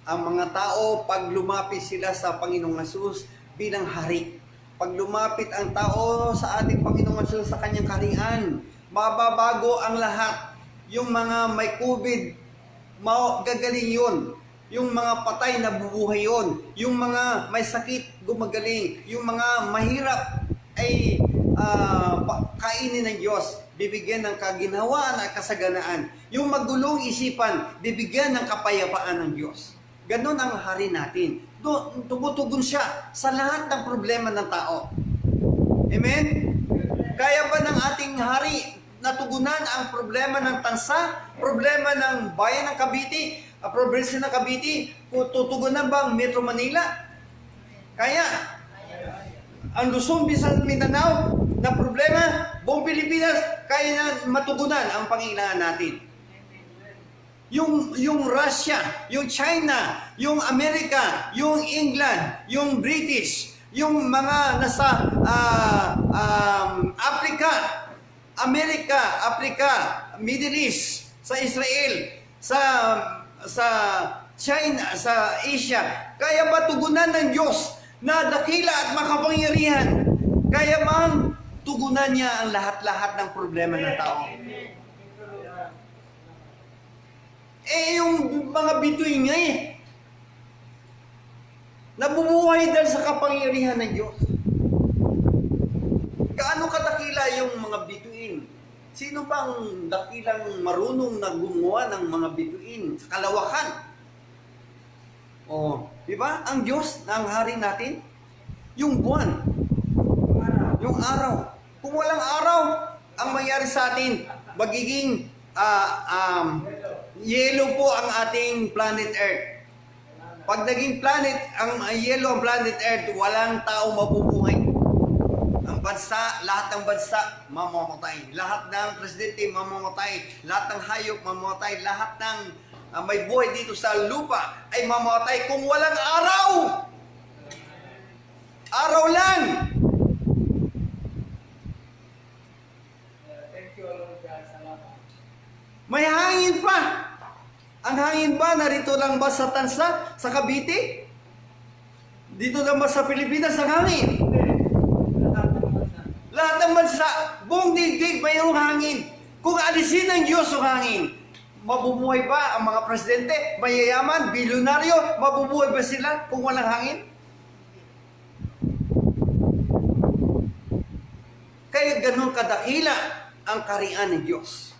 Ang mga tao, pag lumapit sila sa Panginoong Hesus bilang hari, pag lumapit ang tao sa ating Panginoong Hesus sa kanyang kaharian, mababago ang lahat. Yung mga may COVID, gagaling yun. Yung mga patay na bubuhay yun. Yung mga may sakit, gumagaling. Yung mga mahirap ay kainin ng Diyos. Bibigyan ng kaginhawaan at kasaganaan. Yung magulong isipan, bibigyan ng kapayapaan ng Diyos. Ganon ang hari natin. Tumutugon siya sa lahat ng problema ng tao. Amen? Kaya ba ng ating hari natugunan ang problema ng tansa, problema ng bayan ng Cavite, probinsya ng Cavite, tutugunan ba ang Metro Manila? Kaya, ang Luzon, Visayas, Mindanao na problema, buong Pilipinas, kaya na matugunan ang pangailangan natin. Yung Russia, yung China, yung Amerika, yung England, yung British, yung mga nasa Africa, Middle East, sa Israel, sa China, sa Asia, kaya ba tugunan ng Diyos na dakila at makapangyarihan? Kaya bang tugunan niya ang lahat-lahat ng problema ng tao? yung mga bituin nga nabubuhay dahil sa kapangyarihan ng Diyos. Gaano kadakila yung mga bituin? Sino bang dakilang marunong na gumawa ng mga bituin sa kalawakan? Di ba? Ang Diyos na ang hari natin, yung buwan, yung araw. Kung walang araw, ang mangyari sa atin, magiging yellow po ang ating planet Earth. Pag naging yellow ang planet Earth, walang tao mabubuhay. Ang bansa, lahat ng bansa, mamamatay. Lahat ng presidente, mamamatay. Lahat ng hayop, mamamatay. Lahat ng may buhay dito sa lupa ay mamamatay kung walang araw. Araw lang. Thank you, Lord God. Salamat. May hangin pa. Ang hangin ba narito lang ba sa Tansa, sa Cavite? Dito lang ba sa Pilipinas ang hangin? Lahat ng bansa, buong digdig mayroong hangin. Kung alisin ng Diyos ang hangin, mabubuhay ba ang mga presidente, mayayaman, bilyonaryo, mabubuhay ba sila kung walang hangin? Kaya ganun kadakila ang kaharian ng Diyos.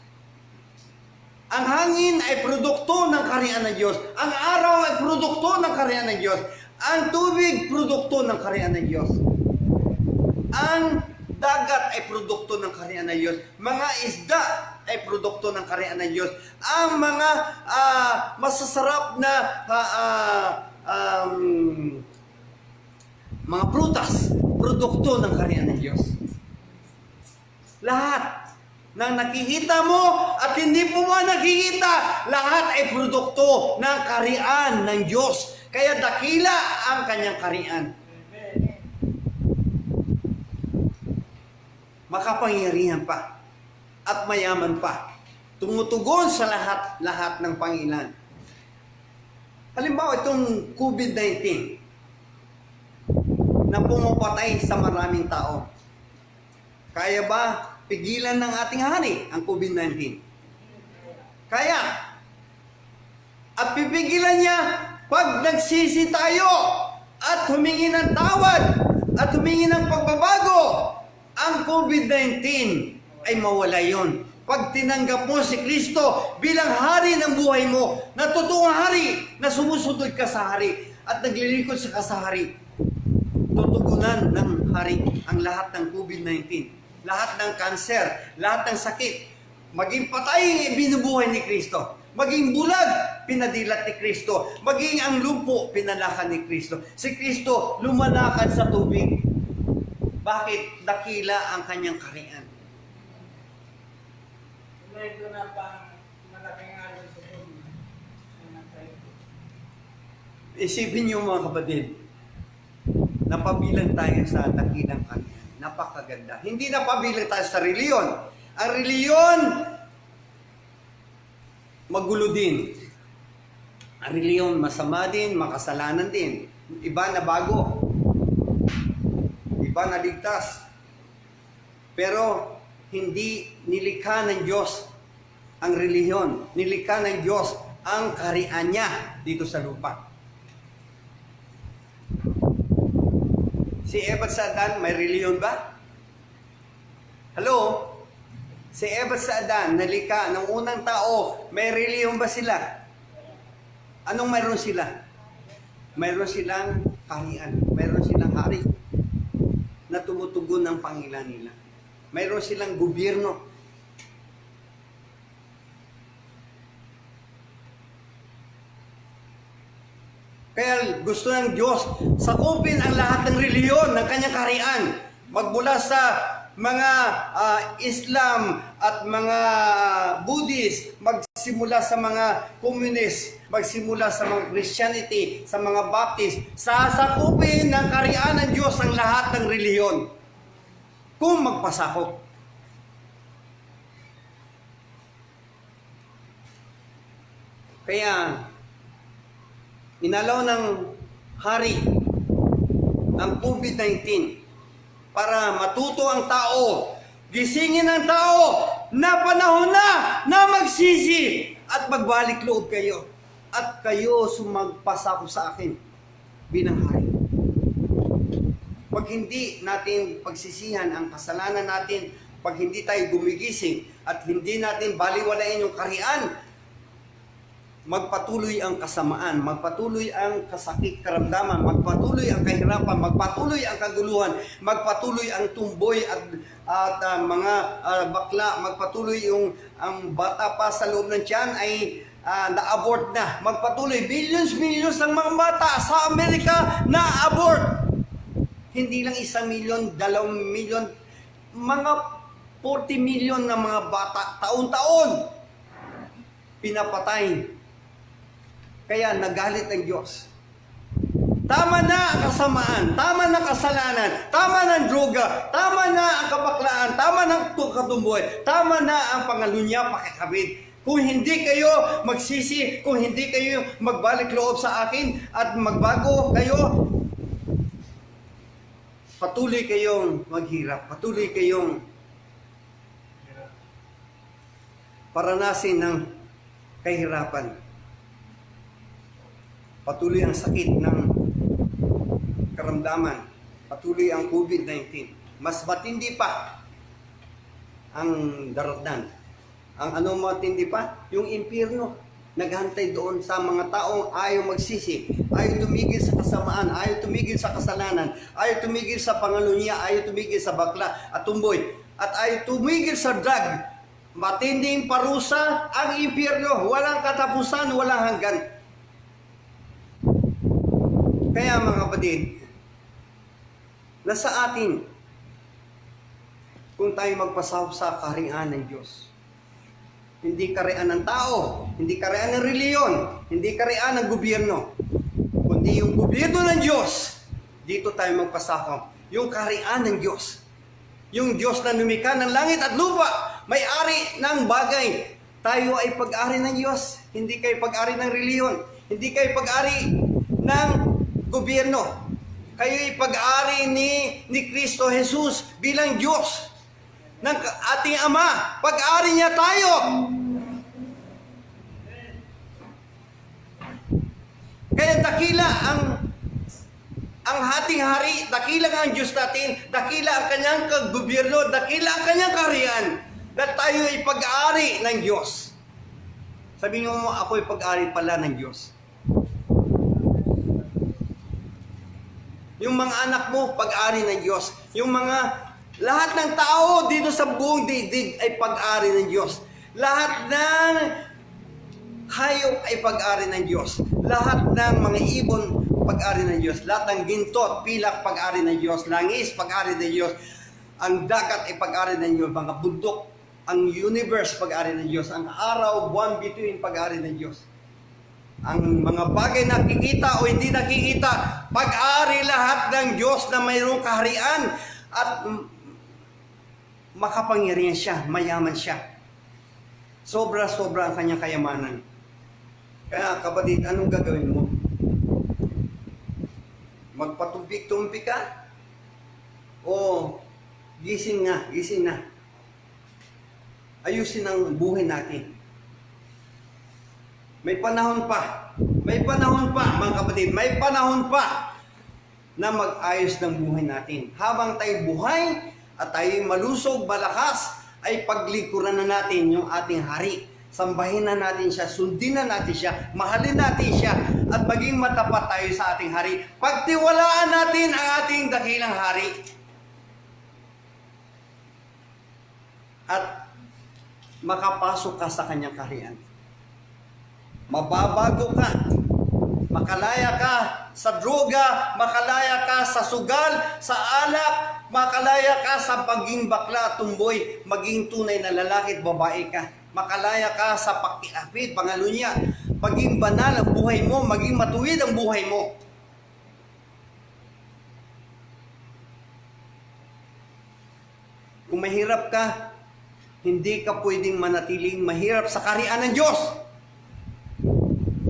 Ang hangin ay produkto ng kaharian ng Diyos. Ang araw ay produkto ng kaharian ng Diyos. Ang tubig, produkto ng kaharian ng Diyos. Ang dagat ay produkto ng kaharian ng Diyos. Mga isda ay produkto ng kaharian ng Diyos. Ang mga masasarap na mga prutas, produkto ng kaharian ng Diyos. Lahat ng nakikita mo at hindi mo nakikita, lahat ay produkto ng kaharian ng Diyos. Kaya dakila ang kanyang kaharian. Makapangyarihan pa at mayaman pa. Tumutugon sa lahat ng Panginoon. Halimbawa, itong COVID-19 na pumapatay sa maraming tao. Kaya ba pigilan ng ating hari ang COVID-19? Kaya. At pipigilan niya pag nagsisi tayo at humingi ng tawad at humingi ng pagbabago. Ang COVID-19 ay mawala yon. Pag tinanggap mo si Kristo bilang hari ng buhay mo, na totoong hari, na sumusunod ka sa hari at naglilingkod sa kasahari, tutugunan ng hari ang lahat ng COVID-19. Lahat ng kanser, lahat ng sakit, maging patay, binubuhay ni Kristo. Maging bulag, pinadilat ni Kristo. Maging ang lumpo, pinalakan ni Kristo. Si Kristo, lumalakad sa tubig. Bakit? Dakila ang kanyang kaharian. Ito na pang malaking alon sa buhay. Isipin niyo mga kapatid, napabilang tayo sa dakilang kaharian. Napakaganda. Hindi napabilang tayo sa reliyon. Ang reliyon, magulo din. Ang reliyon, masama din, makasalanan din. Iba na bago. Iba na ligtas. Pero, hindi nilikha ng Diyos ang reliyon. Nilikha ng Diyos ang kaharian niya dito sa lupa. Si Eva sa Adan, may reliyon ba? Hello? Si Eva sa Adan, nalika ng unang tao, may reliyon ba sila? Anong mayroon sila? Mayroon silang kaharian. Mayroon silang hari na tumutugon ng pangilan nila. Mayroon silang gobyerno. Kaya gusto ng Diyos sakupin ang lahat ng reliyon ng kanyang kaharian. Magmula sa mga Islam at mga Buddhist, magsimula sa mga Communist, magsimula sa mga Christianity, sa mga Baptist, sasakupin ng kaharian ng Diyos ang lahat ng reliyon. Kung magpasakop. Kaya, inalaw ng hari ang COVID-19 para matuto ang tao, gisingin ang tao na panahon na magsisi at magbalik loob kayo. At kayo sumagpasako sa akin bilang hari. Pag hindi natin pagsisihan ang kasalanan natin, pag hindi tayo gumigising at hindi natin baliwalain yung kaharian, magpatuloy ang kasamaan, magpatuloy ang kasakit karamdaman, magpatuloy ang kahirapan, magpatuloy ang kaguluhan, magpatuloy ang tumboy at mga bakla, magpatuloy yung ang bata pa sa loob ng tiyan ay na-abort na. Magpatuloy, millions ng mga bata sa Amerika na-abort. Hindi lang 1 milyon, 2 milyon, mga 40 milyon na mga bata, taon-taon, pinapatay. Kaya nagalit ang Diyos. Tama na ang kasamaan, tama na kasalanan, tama na ang droga, tama na ang kabaklaan, tama na ang katumboy, tama na ang pangalunya, pakikabit. Kung hindi kayo magsisi, kung hindi kayo magbalik loob sa akin at magbago kayo, patuloy kayong maghirap, patuloy kayong paranasin ng kahirapan. Patuloy ang sakit ng karamdaman, patuloy ang COVID-19. Mas matindi pa ang daratnan. Ang ano matindi pa? Yung impyerno. Naghantay doon sa mga taong ayaw magsisi, ayaw tumigil sa kasamaan, ayaw tumigil sa kasalanan, ayaw tumigil sa pangalunya, ayaw tumigil sa bakla at tumboy, at ayaw tumigil sa drug. Matinding parusa ang impyerno, walang katapusan, walang hanggan. Kaya mga kapatid, nasa atin kung tayo magpasahop sa kaharian ng Diyos. Hindi kaharian ng tao, hindi kaharian ng reliyon, hindi kaharian ng gobyerno, kundi yung gobyerno ng Diyos. Dito tayo magpasahop. Yung kaharian ng Diyos. Yung Diyos na lumikha ng langit at lupa, may-ari ng bagay. Tayo ay pag-ari ng Diyos, hindi kayo pag-ari ng reliyon, hindi kayo pag-ari ng gobyerno. Kayo ay pag-ari ni Kristo Jesus bilang Diyos ng ating Ama. Pag-ari niya tayo. Kaya dakila ang ating hari, dakila ang Diyos natin, dakila ang kanyang gobyerno, dakila ang kanyang kaharian, na tayo ay pag-ari ng Diyos. Sabihin mo, ako ay pag-ari pala ng Diyos. Yung mga anak mo, pag-ari ng Diyos. Yung mga lahat ng tao dito sa buong daigdig ay pag-ari ng Diyos. Lahat ng hayop ay pag-ari ng Diyos. Lahat ng mga ibon, pag-ari ng Diyos. Lahat ng ginto, pilak, pag-ari ng Diyos. Langis, pag-ari ng Diyos. Ang dagat ay pag-ari ng Diyos. Mga bundok, ang universe, pag-ari ng Diyos. Ang araw, buwan, bituin, pag-ari ng Diyos. Ang mga bagay nakikita o hindi nakikita, pag-ari lahat ng Diyos na mayroong kaharian at makapangyarihan siya, mayaman siya. Sobra-sobra ang kanyang kayamanan. Kaya kapatid, anong gagawin mo? Magpatumpik-tumpik ka? O gising na, gising na. Ayusin ang buhay natin. May panahon pa, mga kapatid, may panahon pa na mag-ayos ng buhay natin. Habang tayo buhay at tayo malusog, malakas, ay paglikuran na natin yung ating hari. Sambahin na natin siya, sundin na natin siya, mahalin natin siya, at maging matapat tayo sa ating hari. Pagtiwalaan natin ang ating dakilang hari. At makapasok ka sa kanyang kaharian. Mababago ka, makalaya ka sa droga, makalaya ka sa sugal, sa alak, makalaya ka sa paging bakla, tumboy, maging tunay na lalaki at babae ka. Makalaya ka sa pakiapid, pangalunya, maging banal ang buhay mo, maging matuwid ang buhay mo. Kung mahirap ka, hindi ka pwedeng manatiling mahirap sa kaharian ng Diyos.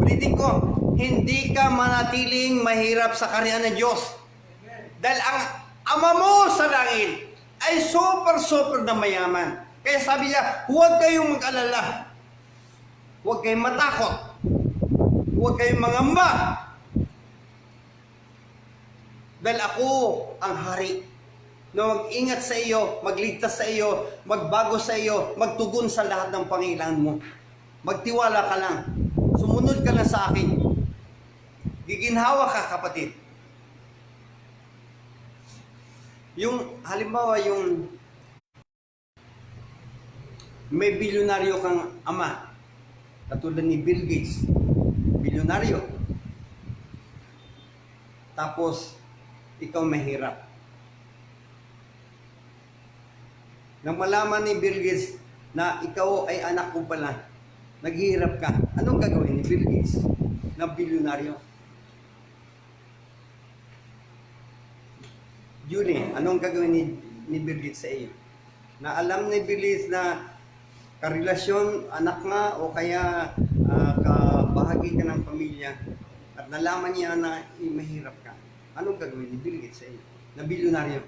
Ulitin ko, hindi ka manatiling mahirap sa kaharian ng Diyos. Dahil ang Ama mo sa langit ay super na mayaman. Kaya sabi niya, huwag kayong mag-alala. Huwag kayong matakot. Huwag kayong mangamba. Dahil ako ang hari na mag-ingat sa iyo, magligtas sa iyo, magbago sa iyo, magtugon sa lahat ng pangailangan mo. Magtiwala ka lang. Sumunod ka lang sa akin. Giginhawa ka, kapatid. Yung, halimbawa, yung may bilyonaryo kang ama, katulad ni Bill Gates, bilyonaryo. Tapos, ikaw mahirap. Nang malaman ni Bill Gates na ikaw ay anak ko pala, naghihirap ka, anong gagawin ni Bill Gates na bilyonaryo? Julie, anong gagawin ni Bill Gates sa iyo? Na alam ni Bill Gates na karelasyon, anak nga, o kaya kabahagi ka ng pamilya, at nalaman niya na mahirap ka, anong gagawin ni Bill Gates sa iyo? Na bilyonaryo.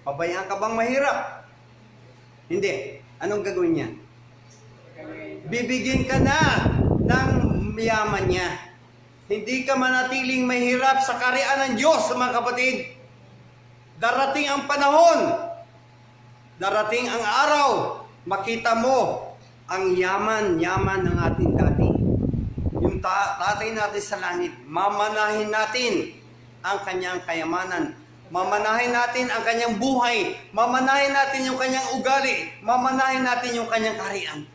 Pabayaan ka bang mahirap? Hindi. Anong gagawin niya? Bibigyan ka na ng yaman niya. Hindi ka manatiling mahirap sa kaharian ng Diyos, mga kapatid. Darating ang panahon, darating ang araw, makita mo ang yaman ng ating dati. Yung tatay natin sa langit, mamanahin natin ang kanyang kayamanan. Mamanahin natin ang kanyang buhay. Mamanahin natin yung kanyang ugali. Mamanahin natin yung kanyang kaharian.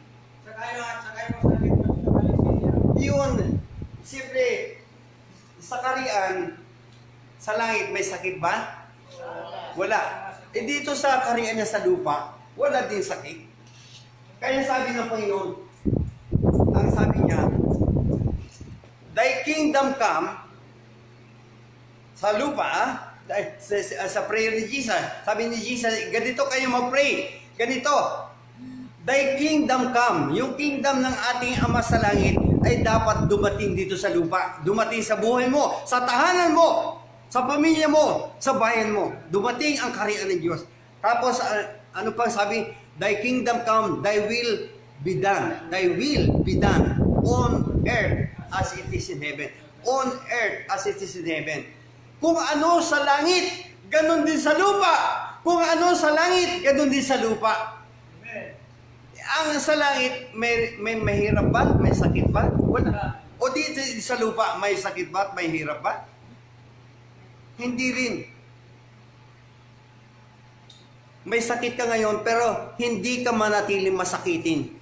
Sakay mo sa Palestina. Yun, siyempre, sa kaharian, sa langit may sakit ba? Wala. Eh dito sa kaharian niya sa lupa, wala din sakit. Kaya sabi ng Panginoon, ang sabi niya, Thy kingdom come, sa lupa, sa prayer ni Jesus, sabi ni Jesus, ganito kayo mag-pray, ganito, Thy kingdom come, yung kingdom ng ating Ama sa langit ay dapat dumating dito sa lupa, dumating sa buhay mo, sa tahanan mo, sa pamilya mo, sa bayan mo, dumating ang kaharian ng Diyos. Tapos, ano pang sabi, Thy kingdom come, Thy will be done, Thy will be done on earth as it is in heaven, on earth as it is in heaven. Kung ano sa langit, ganun din sa lupa. Kung ano sa langit, ganun din sa lupa. Amen. Ang sa langit, may mahirap ba? May sakit ba? Wala. O dito sa lupa, may sakit ba at may hirap ba? Hindi rin. May sakit ka ngayon, pero hindi ka manatiling masakitin.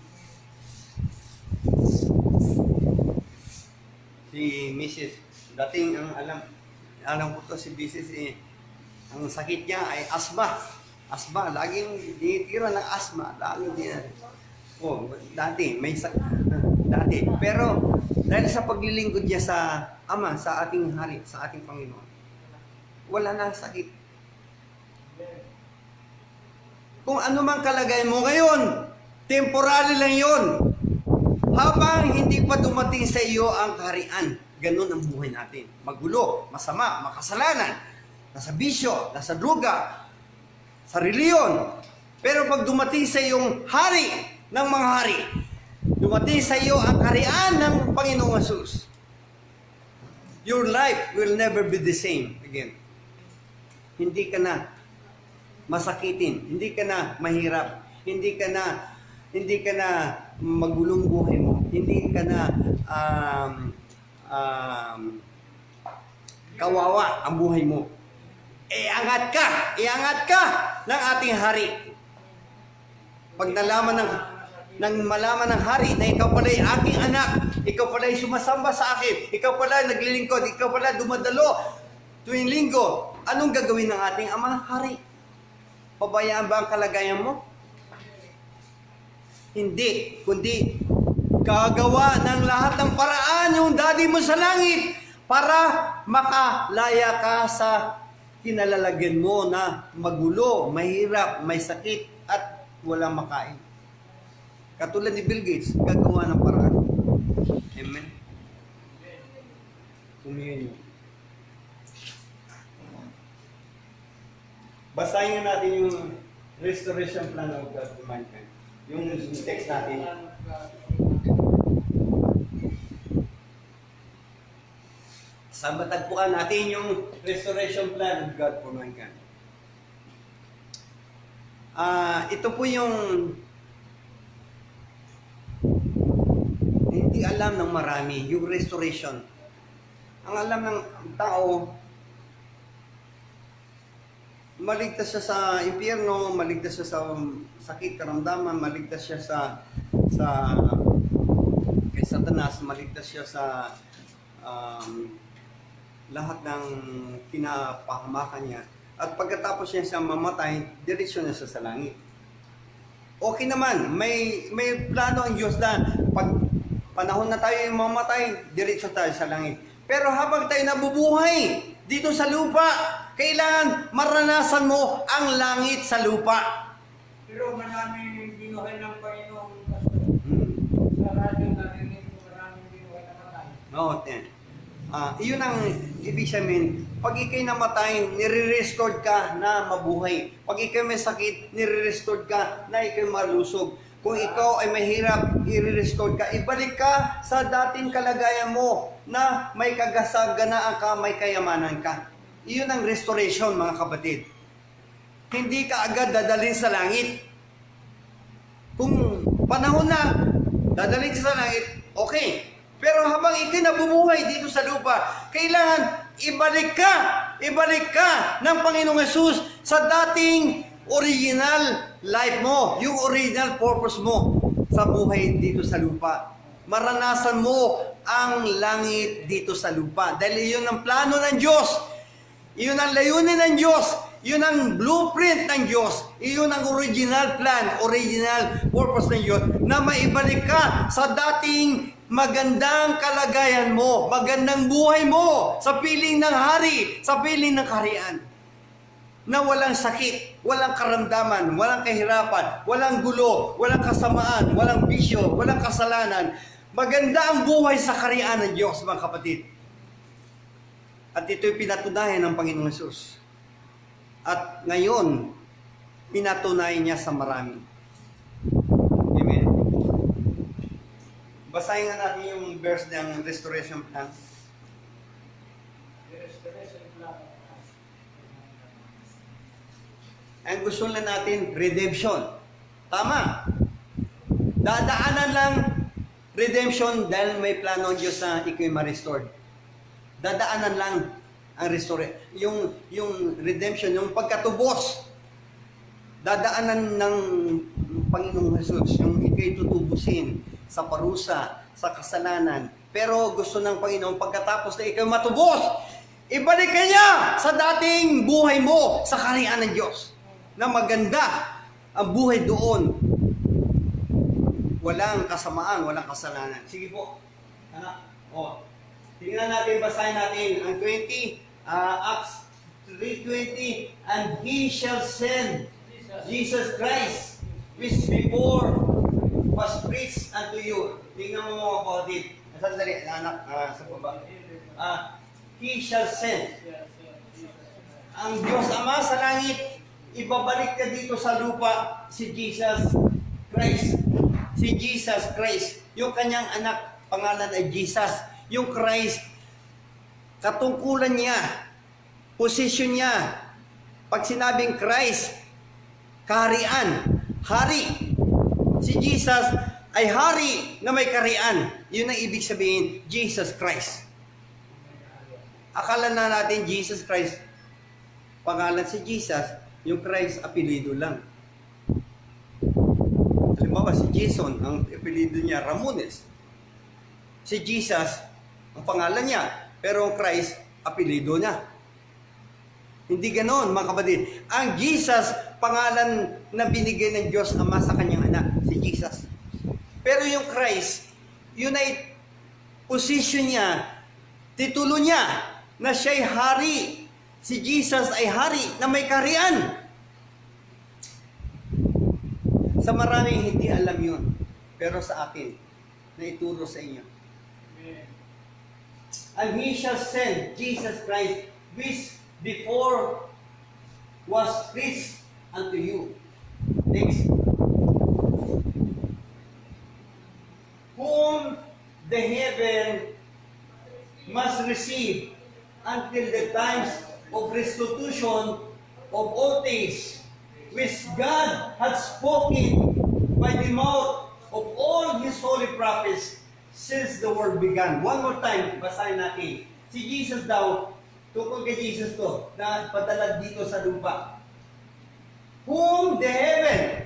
Si Mrs. dating ang alam ko to si Mrs. Ang sakit niya ay asma. Asma, laging dinitira ng asma. Laging dinitira. Oh, dati, may sakit. Dati. Pero, dahil sa paglilingkod niya sa Ama, sa ating Hari, sa ating Panginoon, wala na sakit. Kung ano mang kalagay mo ngayon, temporary lang yon. Habang hindi pa dumating sa iyo ang kaharian, ganun ang buhay natin. Magulo, masama, makasalanan, nasa bisyo, nasa druga, sa reliyon. Pero pag dumating sa iyong hari ng mga hari, dumating sa iyo ang kaharian ng Panginoong Hesus, your life will never be the same again. Hindi ka na masakitin, hindi ka na mahirap, hindi ka na magulong buhay mo, hindi ka na kawawa ang buhay mo. Iangat ka ng ating hari. Pag malaman ng hari na ikaw pala ay aking anak, ikaw pala ay sumasamba sa akin, ikaw pala ay naglilingkod, ikaw pala dumadalo tuwing linggo, anong gagawin ng ating Ama, hari? Pabayaan ba ang kalagayan mo? Hindi, kundi gagawa ng lahat ng paraan yung Daddy mo sa langit para makalaya ka sa kinalalagyan mo na magulo, mahirap, may sakit at walang makain. Katulad ni Bill Gates, gagawa ng paraan. Amen. Communion. Basahin nga natin yung restoration plan of God to mankind. Yung text natin. Sa matagpuan natin yung restoration plan of God for mankind. Ito po yung hindi alam ng marami, yung restoration. Ang alam ng tao, maligtas siya sa impyerno, maligtas siya sa sakit, karamdaman, maligtas siya sa kay Satanas, maligtas siya sa lahat ng pinapahamakan niya. At pagkatapos niya siya mamatay, diretsyo na siya sa langit. Okay naman, may plano ang Diyos na pag panahon na tayo yung mamatay, diretsyo tayo sa langit. Pero habang tayo nabubuhay dito sa lupa, kailangan maranasan mo ang langit sa lupa. Pero maraming binuhay ng Panginoong Pastor. Sa radyo narinig ko maraming binuhay na matay. No, iyon ang ibig sabihin. Pag ikay namatay, nire-restored ka na mabuhay. Pag ikay may sakit, nire-restored ka na ikay malusog. Kung ikaw ay mahirap, i-restore ka. Ibalik ka sa dating kalagayan mo na may kagasaganaan ka, may kayamanan ka. Iyon ang restoration, mga kapatid. Hindi ka agad dadalhin sa langit. Kung panahon na, dadalhin ka sa langit, okay. Pero habang ikay nabubuhay dito sa lupa, kailangan ibalik ka ng Panginoong Yesus sa dating original life mo, yung original purpose mo sa buhay dito sa lupa. Maranasan mo ang langit dito sa lupa. Dahil iyon ang plano ng Diyos. Iyon ang layunin ng Diyos. Iyon ang blueprint ng Diyos. Iyon ang original plan, original purpose ng Diyos na maibalik ka sa dating magandang kalagayan mo, magandang buhay mo sa piling ng hari, sa piling ng kaharian. Na walang sakit, walang karamdaman, walang kahirapan, walang gulo, walang kasamaan, walang bisyo, walang kasalanan. Maganda ang buhay sa kaharian ng Diyos, mga kapatid. At ito'y pinatunayan ng Panginoong Yesus. At ngayon, pinatunayan niya sa marami. Amen. Basahin nga natin yung verse ng restoration plan. Restoration plan. Ang gusto lang natin, redemption. Tama. Dadaanan lang redemption dahil may plano ng Diyos na ikaw ma-restored. Dadaanan lang ang restore. Yung redemption, yung pagkatubos. Dadaanan ng Panginoong Jesus, yung ikay tutubusin sa parusa, sa kasalanan. Pero gusto ng Panginoon, pagkatapos na ikaw matubos, ibalik ka niya sa dating buhay mo sa kaharian ng Diyos. Na maganda ang buhay doon. Walang kasamaan, walang kasalanan. Sige po. Anak. Tingnan natin, basahin natin ang 20, Acts 3:20, and he shall send Jesus Christ, which before was preached unto you. Tingnan mo mga kapatid. Sandali, anak, sa baba. He shall send. Ang Diyos Ama sa langit, ibabalik ka dito sa lupa si Jesus Christ. Si Jesus Christ. Yung kanyang anak, pangalan ay Jesus. Yung Christ, katungkulan niya, posisyon niya. Pag sinabing Christ, kaharian, hari. Si Jesus ay hari na may kaharian. Yun ang ibig sabihin, Jesus Christ. Akala na natin Jesus Christ, pangalan si Jesus, yung Christ, apelido lang. Halimbawa, si Jason, ang apelido niya, Ramones. Si Jesus, ang pangalan niya, pero ang Christ, apelido niya. Hindi ganoon, mga kapatid. Ang Jesus, pangalan na binigay ng Diyos Ama sa kanyang anak, si Jesus. Pero yung Christ, yun ay position niya, titulo niya, na siya'y hari. Si Jesus ay hari na may kaharian. Sa maraming hindi alam yun. Pero sa akin, na ituro sa inyo. And he shall send Jesus Christ, which before was preached unto you. Next. Whom the heaven must receive until the times of restitution of all things, which God had spoken by the mouth of all His holy prophets since the world began. One more time, basahin natin. Si Jesus daw, tungkol kay Jesus to, na padala dito sa lupa. Whom the heaven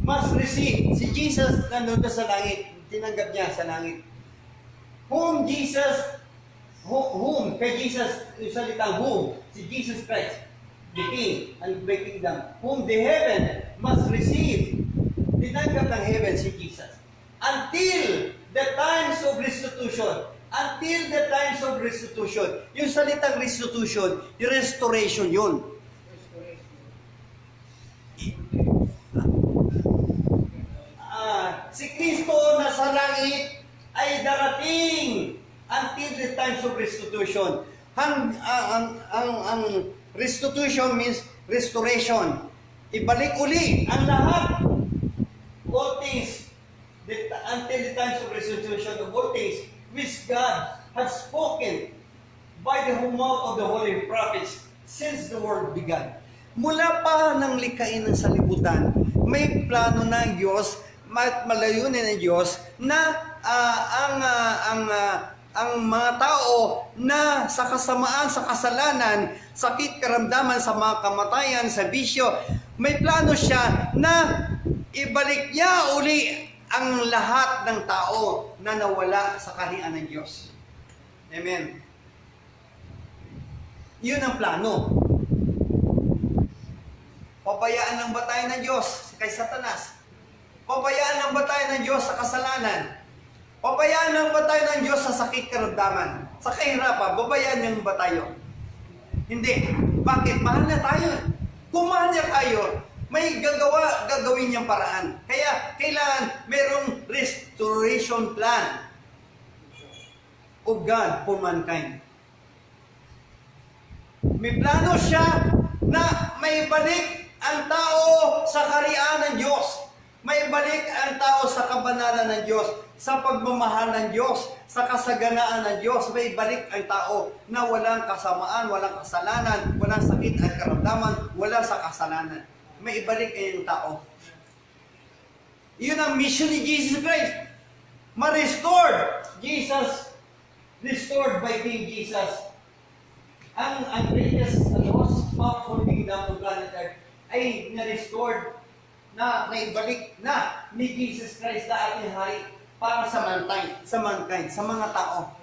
must receive. Si Jesus nandun sa langit, tinanggap niya sa langit. Whom kay Jesus, yung salitang whom, si Jesus Christ, the King and the Kingdom, whom the heaven must receive. Tinanggap ng heaven si Jesus. Until the times of restitution. Until the times of restitution. Yung salitang restitution, yung restoration yun. Si Kristo na sa langit ay darating until the times of restitution. Ang restitution means restoration. Ibalik uli ang lahat. All things until the times of restitution of all things which God has spoken by the mouth of the holy prophets since the world began. Mula pa ng likhain ng salibutan, may plano ng Diyos, malayunin ng Diyos na ang mga tao na sa kasamaan, sa kasalanan, sakit, karamdaman, sa mga kamatayan, sa bisyo, may plano siya na ibalik niya uli ang lahat ng tao na nawala sa kaharian ng Diyos. Amen. Yun ang plano. Pabayaan ng batay ng Diyos kay Satanas. Pabayaan ng batay ng Diyos sa kasalanan. Pabayaan ng batay ng Diyos sa sakit, karamdaman. Sa kahirapan, babayaan niyang batayo. Hindi. Bakit? Mahal na tayo. Kung mahal niya tayo, may gagawin niyang paraan. Kaya, kailangan merong restoration plan of God for mankind. May plano siya na may balik ang tao sa kaharian ng Diyos. May balik ang tao sa kabanalan ng Diyos, sa pagmamahal ng Diyos, sa kasaganaan ng Diyos. May balik ang tao na walang kasamaan, walang kasalanan, walang sakit at karamdaman, walang sa kasalanan. May ibalik ang tao. Iyon ang mission ni Jesus Christ. Ma-restored. Jesus, restored by King Jesus. Ang greatest, most powerful kingdom of planet Earth ay na-restored, na naibalik na ni Jesus Christ na ating hari para sa mankind, sa mga tao.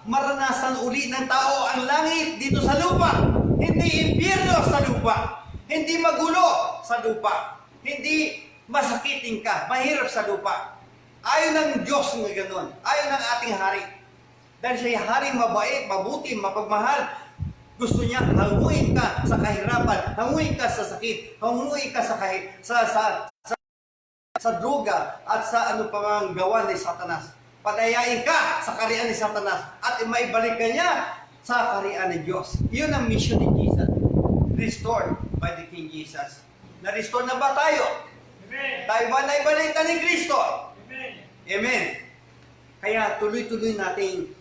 Maranasan uli ng tao ang langit dito sa lupa. Hindi impyerno sa lupa. Hindi magulo sa lupa. Hindi masakitin ka, mahirap sa lupa. Ayaw ng Diyos na gano'n. Ayaw ng ating hari. Dahil siya hari mabait, mabuti, mapagmahal. Gusto niya hanguin ka sa kahirapan, hanguin ka sa sakit, hanguin ka sa droga at sa ano pa mang gawa ni Satanas. Padayain ka sa kaharian ni Satanas at maibalik ka niya sa kaharian ng Diyos. Iyon ang mission ni Jesus. Restored by the King Jesus. Na-restore na ba tayo? Amen. Tayo ba naibalik ka ni Kristo? Amen. Amen. Kaya tuloy-tuloy nating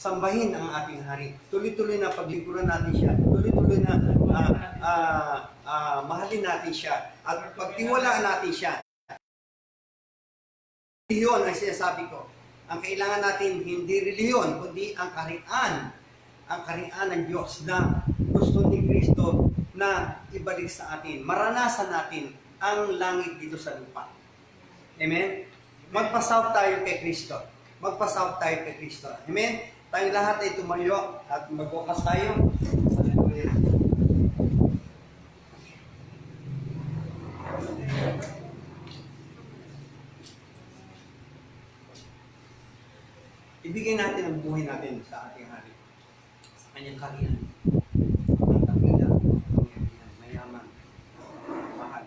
sambahin ang ating hari. Tuloy-tuloy na paglingkuran natin siya. Tuloy-tuloy na mahalin natin siya. At pagtiwalaan natin siya. Reliyon ang sinasabi ko. Ang kailangan natin hindi reliyon, kundi ang kaharian. Ang kaharian ng Diyos na gusto ni Kristo na ibalik sa atin. Maranasan natin ang langit dito sa lupa. Amen? Magpasawag tayo kay Kristo. Magpasawag tayo kay Kristo. Amen? Tayong lahat ay tumayo at magbukas tayo. Hallelujah. Ibigay natin ang buhay natin sa ating hari. Sa kanyang kaharian. Ang takila, mayaman, mahal.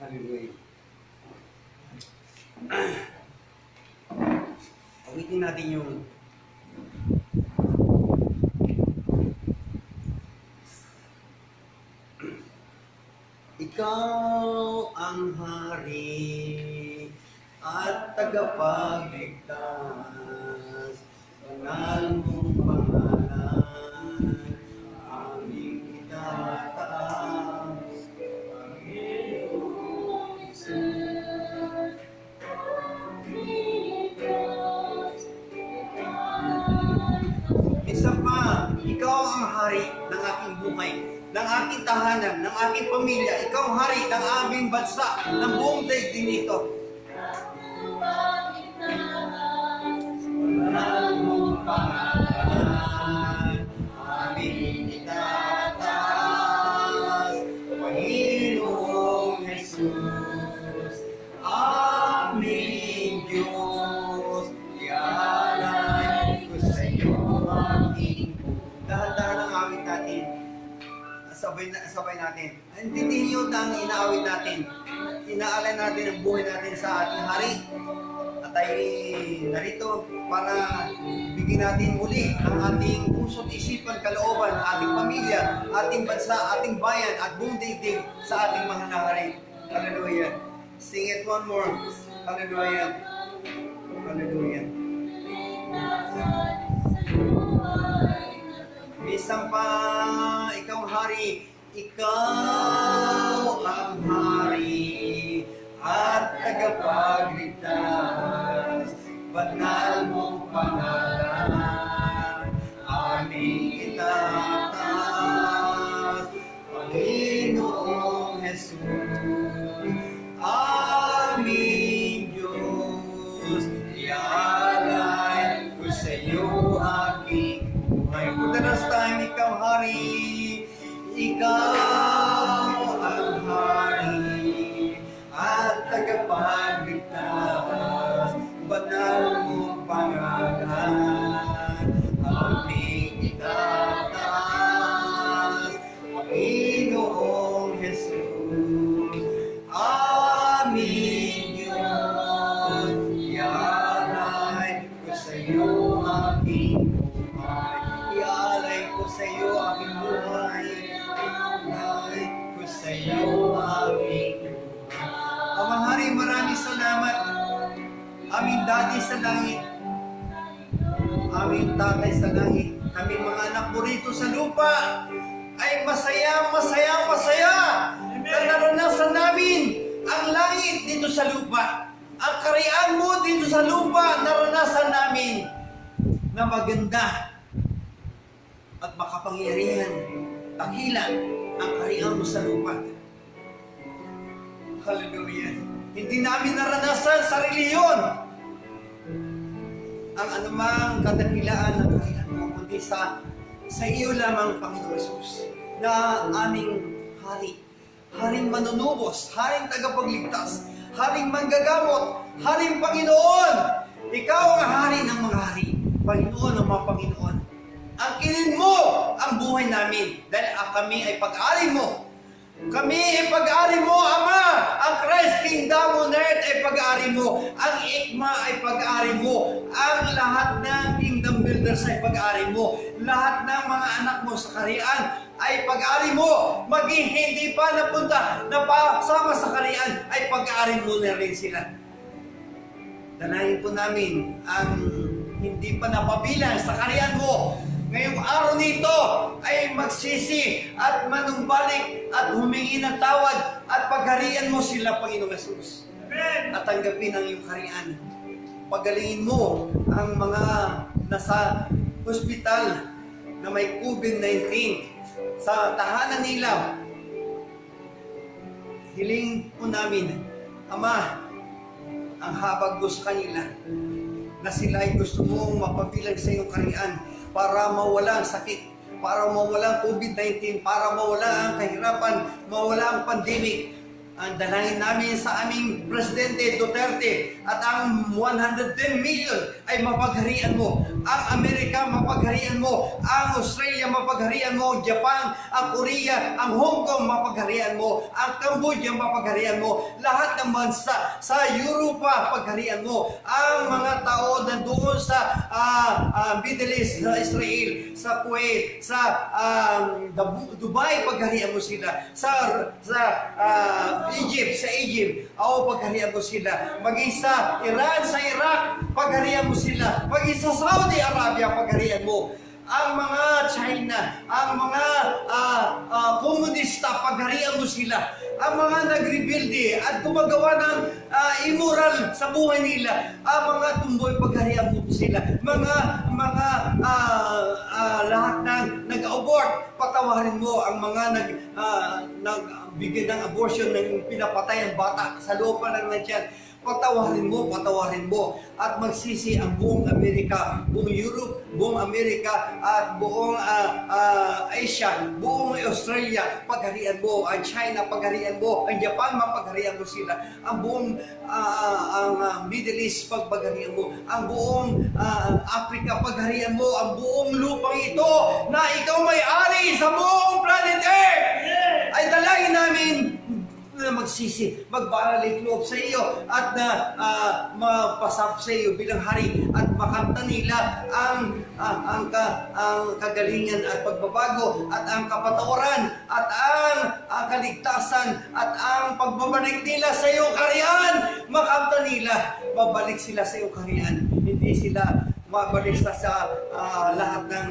Hallelujah. Awitin natin yung Ikaw ang hari at tagapagligtas, banal Isa pa, ikaw ang hari ng aking buhay, ng aking tahanan, ng aking pamilya. Ikaw ang hari ng aming bansa, ng buong daigdig nito. Banal mong pangalan, aming itataas, Panginoong Jesus, aming Diyos, ialay ko sa iyo aking dahan-dahan ang awit natin. Sabay natin. Intindihin niyo ang inaawit natin. Inaalay natin ang buhay natin sa ating hari. At ay narito para bigyan natin muli ang ating puso't isipan, kalooban, ating pamilya, ating bansa, ating bayan, at buong daigdig sa ating mga nahari. Hallelujah. Sing it one more. Hallelujah. Hallelujah. Isang pa, ikaw ang hari. Ikaw ang hari at tagapagligtas, banal mong pangalan, aming itataas, Panginoong Jesus, aming Diyos, ialay ko sa iyo aking buhay. For the last time, ikaw hari, ikaw ang hari at tagapagligtas, banal mong pangalan, aming itataas, Panginoong Jesus, aming Diyos, ialay ko sa iyo aking buhay, ialay ko sa iyo aking buhay, ialay ko sa iyo aking buhay. Amang Hari, maraming salamat. Aming Daddy sa langit, aming Tatay sa langit, kaming mga anak mo rito sa lupa ay masaya na naranasan namin ang langit dito sa lupa. Ang kariyan mo dito sa lupa, naranasan namin na maganda at makapangyarihan, dakila ang kariyan mo sa lupa. Hallelujah. Hindi namin naranasan sa reliyon ang anumang kadakilaan ng kariyan mo, kundi sa iyo lamang, Panginoon Jesus, na aming hari, haring manunubos, haring tagapagligtas, haring manggagamot, haring Panginoon. Ikaw ang hari ng mga hari, Panginoon ng mga Panginoon. Angkinin mo ang buhay namin dahil kami ay pag-ari mo. Kami ay pag-ari mo, Ama. Ang Christ Kingdom on earth ay pag-ari mo. Ang ICMA ay pag-ari mo. Ang lahat ng kingdom builders ay pag-ari mo. Lahat ng mga anak mo sa kariyan ay pag-ari mo. Maging hindi pa napunta na pasama sa kariyan ay pag-ari mo na rin sila. Danahin po namin ang hindi pa napabilang sa kariyan mo. Ngayong araw nito ay magsisi at manumbalik at humingi ng tawad at pagharian mo sila, Panginoong Jesus. At tanggapin ang iyong kariyan. Pagalingin mo ang mga nasa hospital na may COVID-19 sa tahanan nila. Hiling po namin, Ama, ang habag mo sa kanila na sila ay gusto mong mapabilang sa iyong kariyan para mawala ang sakit, para mawala ang COVID-19, para mawala ang kahirapan, mawala ang pandemic. Ang dalangin namin sa aming Presidente Duterte at ang 110 million ay mapagharian mo. Ang Amerika mapagharian mo. Ang Australia mapagharian mo. Japan, ang Korea, ang Hong Kong mapagharian mo. Ang Cambodia mapagharian mo. Lahat ng bansa sa Europa pagharian mo. Ang mga tao na doon sa Middle East, sa Israel, sa Kuwait, sa Dubai pagharian mo sila. Sa Egypt, pagharian mo sila. Maging sa Iran, sa Iraq, pagharian mo sila. Maging sa Saudi Arabia, pagharian mo. ang mga China, ang mga komunista, pagharian mo sila. Ang mga nagrebuilde at gumagawa ng immoral sa buhay nila, ang mga tumboy, pagharian mo sila. Lahat ng nag-abort, patawarin mo ang mga nagbigay ng abortion, ng pinapatay ang bata sa loob pa lang ng tiyan. Patawarin mo, at magsisi ang buong Amerika, buong Europe, buong Amerika, at buong Asia, buong Australia, pagharian mo, ang China, pagharian mo, ang Japan, mapagharian mo sila, ang buong Middle East, pagharian mo, ang buong Africa, pagharian mo, ang buong lupang ito, na ikaw may-ari sa buong planet Earth, ay dalangin namin na magsisi, magbalik loob sa iyo at mapasap sa iyo bilang hari at makanta nila ang kagalingan at pagbabago at ang kapatawaran at ang kaligtasan at ang pagbabalik nila sa iyong kaharian. Makanta nila, babalik sila sa iyong kaharian. Hindi sila mabalik sa lahat ng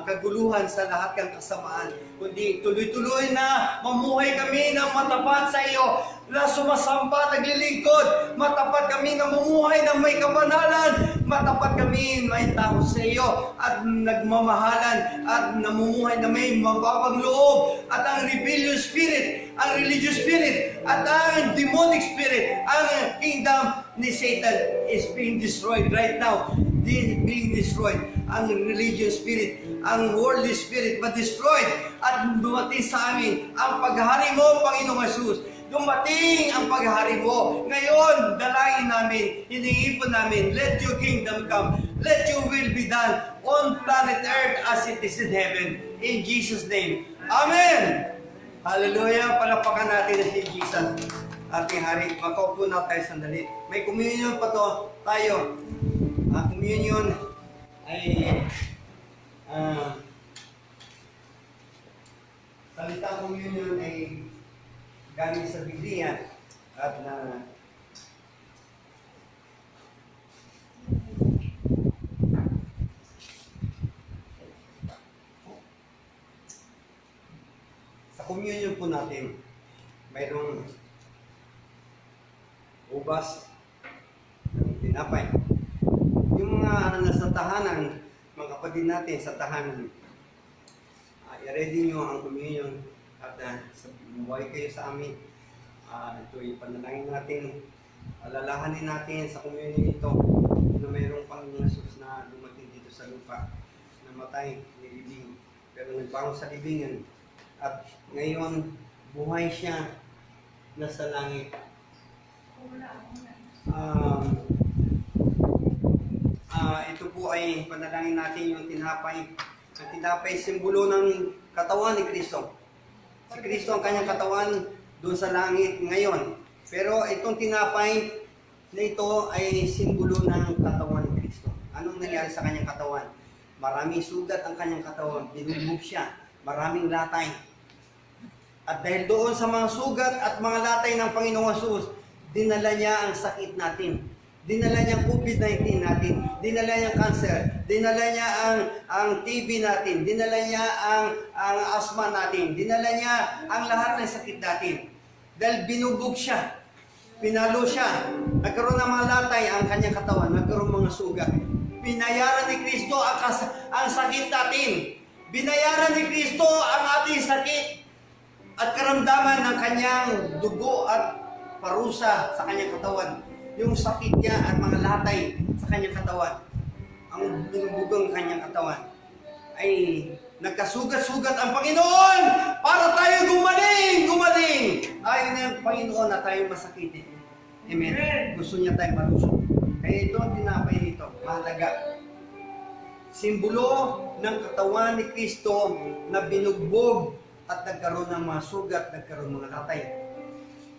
kaguluhan, sa lahat ng kasamaan, kundi tuloy-tuloy na mamuhay kami ng matapat sa iyo, na sumasamba, naglilingkod, matapat kami na mamuhay ng may kabanalan, matapat kami may tao sa iyo, at nagmamahalan, at namumuhay na may mababang loob, at ang rebellious spirit, ang religious spirit, at ang demonic spirit, ang kingdom ni Satan is being destroyed right now. Being destroyed. Ang religious spirit, ang worldly spirit, ma-destroyed. At dumating sa amin ang paghari mo, Panginoong Jesus. Dumating ang paghari mo. Ngayon, dalangin namin, hiningi po namin, let your kingdom come. Let your will be done on planet Earth as it is in heaven. In Jesus' name. Amen! Hallelujah! Palapakan natin si Jesus, ating hari. Makaupo na tayo sandali. May communion pa to tayo. Communion ay salita communion ay galing sa Biblia at sa communion po natin mayroong ubas ng tinapay. Yung mga nasa tahanan, mga kapatid natin sa tahanan, i-ready nyo ang communion at buhay kayo sa amin. Ito ipanalangin natin, alalahanin natin sa communion ito na mayroong Panginoong Jesus na dumating dito sa lupa, namatay, nilibing, pero nagbangon sa libingan. At ngayon, buhay siya nasa langit. Ito po ay panalangin natin yung tinapay. Ang tinapay simbolo ng katawan ni Kristo. Si Kristo ang kanyang katawan doon sa langit ngayon. Pero itong tinapay na ito ay simbolo ng katawan ni Kristo. Anong nangyari sa kanyang katawan? Maraming sugat ang kanyang katawan. Binugbog siya. Maraming latay. At dahil doon sa mga sugat at mga latay ng Panginoong Jesus, dinala niya ang sakit natin. Dinala niya ang COVID-19 natin, dinala niya ang cancer, dinala niya ang TB natin, dinala niya ang asthma natin, dinala niya ang lahat ng sakit natin. Dahil binubog siya, pinalo siya, nagkaroon ng mga latay ang kanyang katawan, nagkaroon mga sugat. Binayaran ni Kristo ang sakit natin. Binayaran ni Kristo ang ating sakit at karamdaman ng kanyang dugo at parusa sa kanyang katawan. Yung sakit niya at mga latay sa kanyang katawan, ang binubugang kanyang katawan, ay nagkasugat-sugat ang Panginoon para tayo gumaling! Ayaw na ang Panginoon na tayo masakitin. Amen. Gusto niya tayo malusog. Kaya ito ang tinapay nito, mahalaga. Simbolo ng katawan ni Kristo na binugbog at nagkaroon ng mga sugat, nagkaroon ng mga latay.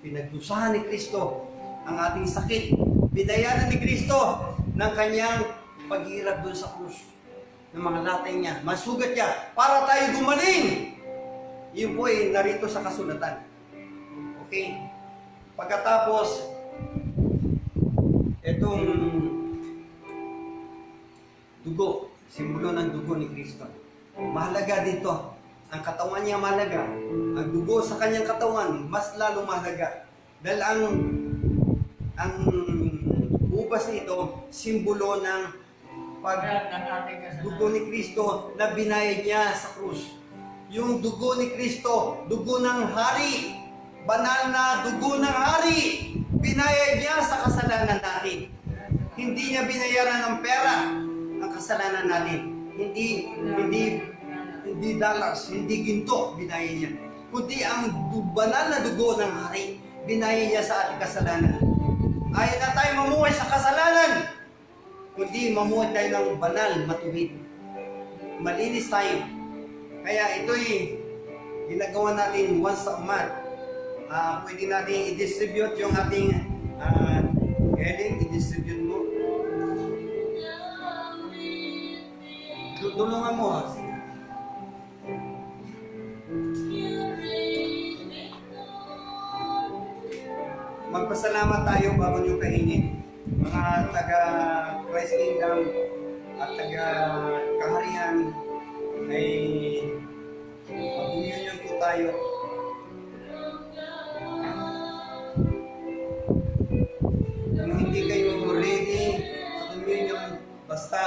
Pinagdusahan ni Kristo ang ating sakit. Binayaran ni Kristo ng kanyang paghirap doon sa krus, ng mga latay niya, masugat niya, para tayo gumaling. Yun po ay narito sa kasulatan. Okay? Pagkatapos, itong dugo, Simbolo ng dugo ni Kristo. Mahalaga dito. Ang katawan niya mahalaga. Ang dugo sa kanyang katawan, mas lalo mahalaga. Dahil ang ubas nito, simbolo ng dugo ni Kristo na binayad niya sa krus. Yung dugo ni Kristo, dugo ng hari, banal na dugo ng hari, binayad niya sa kasalanan natin. Hindi niya binayaran ng pera ang kasalanan natin. Hindi dollars, hindi ginto binayad niya. Kundi ang banal na dugo ng hari, binayad niya sa ating kasalanan. Ayaw na tayo mamuhay sa kasalanan, kundi mamuhay tayo ng banal, matuwid. Malinis tayo. Kaya ito'y ginagawa natin once a month. Pwede natin i-distribute yung ating Helen, i-distribute mo. Tulungan mo. Magpasalamat tayo bago nyo kainin. Mga taga Christ Kingdom at taga Kaharian ay mag-union po tayo. Kung hindi kayo ready sa communion, basta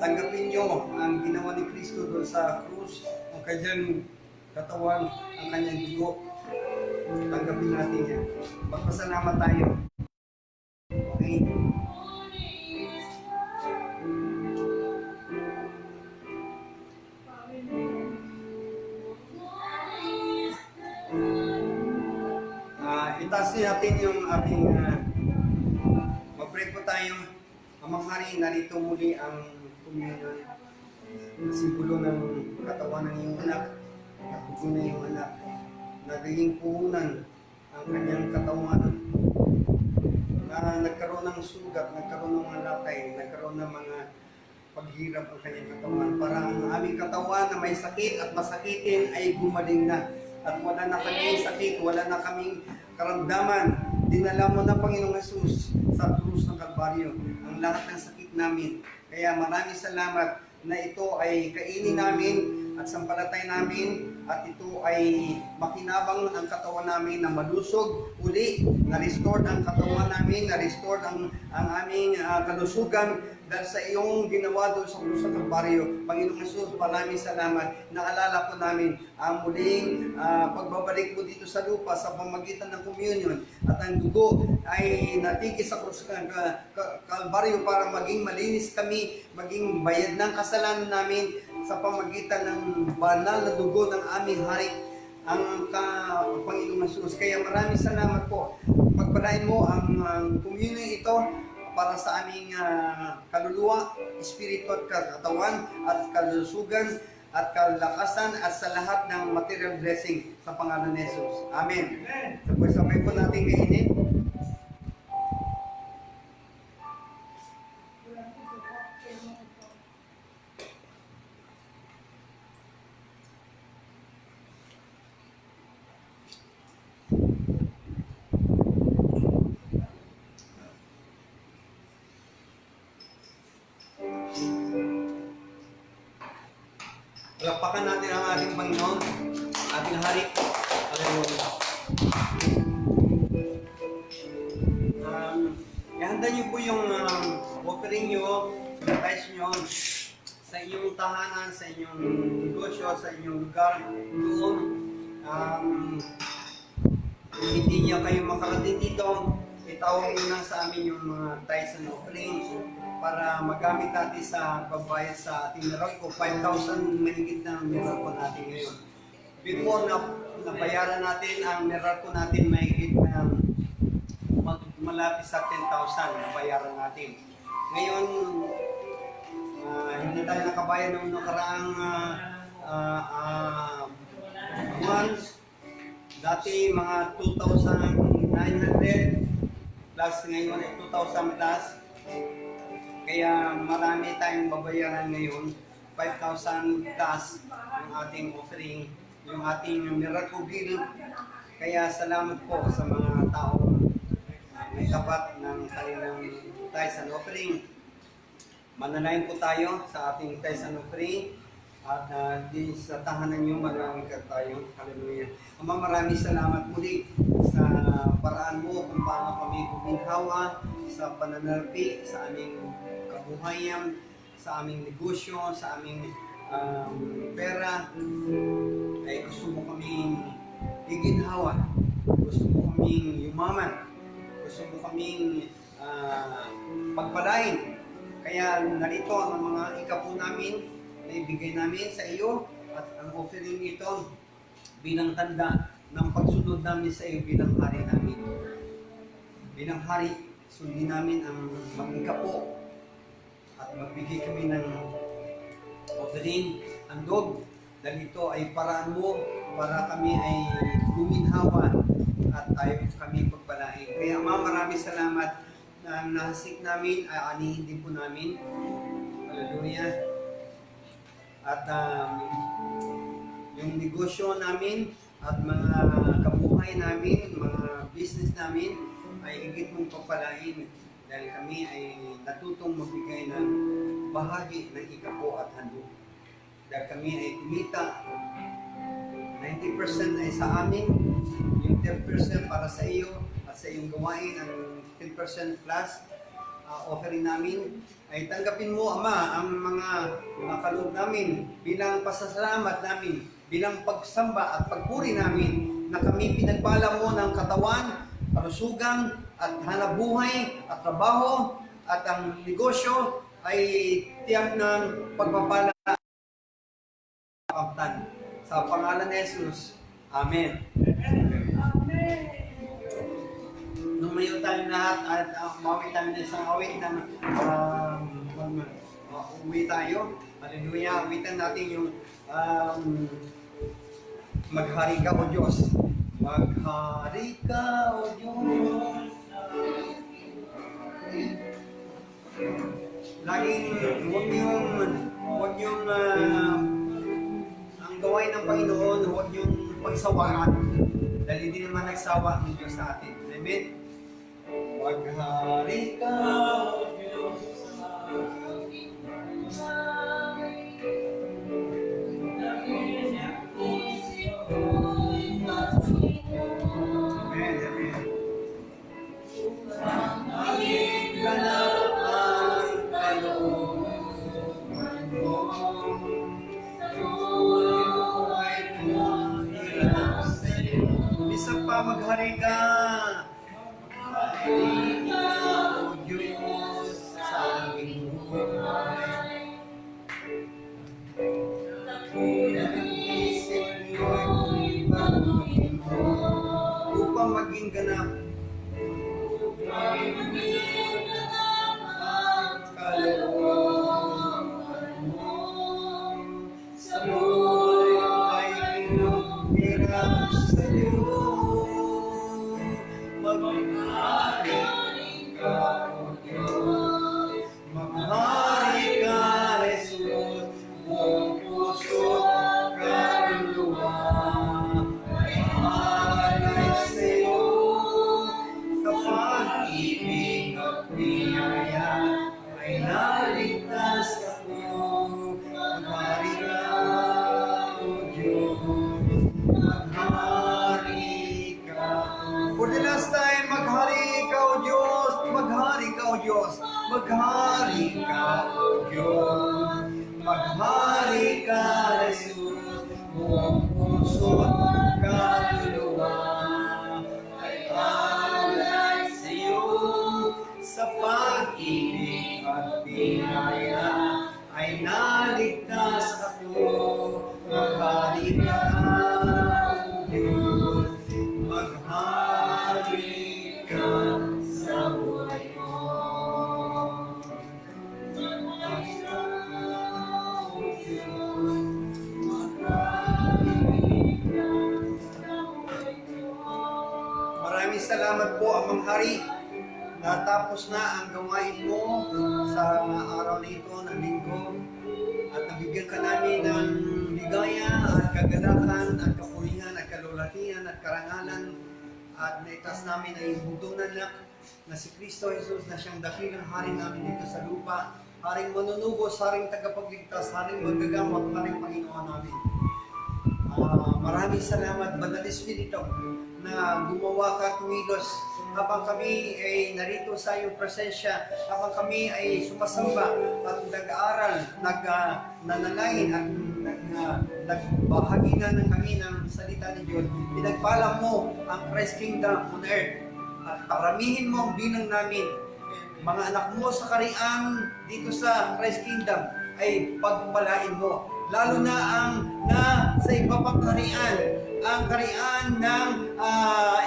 tanggapin nyo ang ginawa ni Kristo doon sa krus, ang kanyang katawan, ang kanyang dugo. Tanggapin natin yan. Magpasalamat tayo. Okay? Itaas natin yung ating mag-pray po tayo. Amang Hari, narito muli ang communion. Simbolo ng katawan ng iyong anak at dugo ng iyong anak. Naging puhunan ang kanyang katawan na nagkaroon ng sugat, nagkaroon ng mga latay, nagkaroon ng mga paghirap ang kanyang katawan para ang aming katawan na may sakit at masakitin ay gumaling na at wala na kaming sakit, wala na kaming karamdaman. Dinala mo na Panginoong Jesus sa krus ng Kalbaryo ang lahat ng sakit namin. Kaya maraming salamat na ito ay kainin namin at sampalatay namin at ito ay makinabang ang katawan namin na malusog uli, na-restored ang katawan namin, na-restored ang aming kalusugan dahil sa iyong ginawa doon sa krus ng Kalbaryo. Panginoong Jesus, maraming salamat. Naalala po namin ang muling pagbabalik mo dito sa lupa sa pamamagitan ng communion at ang dugo ay natigis sa krus ng Kalbaryo para maging malinis kami, maging bayad ng kasalanan namin sa pamamagitan ng banal na dugo ng aming hari, ang Panginoong Jesus. Kaya maraming salamat po. Pagpalain mo ang communion ito para sa aming kaluluwa, espiritu at katawan at kalusugan at kalakasan at sa lahat ng material blessing sa pangalan ni Jesus. Amen. Sabay-sabay po natin kainin. Palakpakan natin ang ating Panginoon, ating Hari. Hallelujah. Ihanda niyo po yung offering niyo, tithes niyo sa inyong tahanan, sa inyong negosyo, sa inyong lugar doon. Kung hindi niya kayo makarating dito, itawag nyo na sa amin yung mga tithes and offering para magamit natin sa pagbayad sa ating miracle. 5,000 mahigit na miracle natin ngayon. Before na nabayaran natin ang miracle natin, mahigit na malapit sa 10,000 na bayaran natin. Ngayon, hindi tayo nakabayad ng nakaraang months. Dati mga 2,900 plus ngayon ay 2,000 plus. Kaya marami tayong babayaran ngayon, 5,000 plus yung ating offering, yung ating miracle bill. Kaya salamat po sa mga tao may tapat ng kanilang tithes and offering. Mananayin po tayo sa ating test and offering. At di sa tahanan niyo, maraming tayo. Hallelujah. Ama, maraming salamat muli sa paraan mo kung paano kami guminhawa sa pananalapi, sa aming kabuhayan, sa aming negosyo, sa aming pera. Ay gusto mo kaming iginhawa. Gusto mo kaming yumaman. Gusto mo kaming pagpalain. Kaya narito ang mga ikapo namin na ibigay namin sa iyo at ang offering ito bilang tanda ng pagsunod namin sa iyo bilang hari namin. Bilang hari, sundin namin ang mag-ikapo at magbigay kami ng offering, handog, dahil ito ay paraan mo para kami ay guminhawa at tayo kami pagpalain. Kaya Ama, maraming salamat na nahasik namin, anihin din po namin. Hallelujah. At yung negosyo namin at mga kabuhay namin, mga business namin ay higit mong pagpalain dahil kami ay natutong magbigay ng bahagi ng ikapo at handog. Dahil kami ay kumita, 90% ay sa amin, yung 10% para sa iyo at sa iyong gawain, ang 10% plus offering namin, ay tanggapin mo, Ama, ang mga kaloob namin bilang pasasalamat namin, bilang pagsamba at pagpuri namin na kami pinagpala mo ng katawan, kalusugan at hanabuhay at trabaho at ang negosyo ay tiyak ng pagpapala kaptan. Sa pangalan ni Jesus. Amen. Lumayo tayo lahat at mawit tayo ng isang awit na uwi tayo. Hallelujah. Awitan natin yung maghari ka o Diyos. Maghari ka o Diyos. Laging huwag yung ang gawain ng Panginoon, huwag yung pagsawaan. Dahil hindi naman nagsawa ang Diyos sa atin. Amen. Maghari ka, O Diyos, sa Amen, amen. Maging ganap ang kalooban mo. Sa buhay ko, hirap sa iyo. Isa pa, maghari ka. Maghari ka, O Diyos, sa aming buhay. Ang isip mo'y baguhin mo upang maging ganap. Upang maging ganap ang kalooban mo. Sa buhay ko, hirap sa iyo. Maghari ka, O Diyos. Maghari ka, Jesus. Buong puso at kaluluwa ay alay sa iyo. Sa pag-ibig at biyaya ay naligtas ako. Maghari ka, O Diyos. Maghari ka. For the last time, maghari ka, O Diyos. Maghari ka, O Diyos. Maghari ka, O Diyos. Maghari ka, Jesus. Buong puso at kaluluwa ay alay sa iyo. Sa pag-ibig at biyaya ay naligtas ako. Maghari ka, O Diyos. Maghari ka sa buhay ko. Maraming salamat po, Amang Hari. Natapos na ang gawain mo sa araw na ito ng linggo at nabigyan ka namin ng ligaya at kagalakan at kapulingan at kalulatian at karangalan at naitas namin ang ibuntunan na si Kristo Jesus na siyang dakilang hari namin dito sa lupa Haring manunubos, Haring tagapagligtas, Haring magagamot, Haring Panginoon namin. Maraming salamat, Banal Espiritu, na gumawa ka kumilos habang kami ay narito sa iyong presensya, habang kami ay sumasamba at nag-aaral, nanalangin at nagbahagi na ng kami ng salita ni Diyos. Pinagpala mo ang Christ Kingdom on earth at paramihin mo ang bilang namin. Mga anak mo sa karian dito sa Christ Kingdom ay pagpalain mo. Lalo na sa iba pang karian, ang karian ng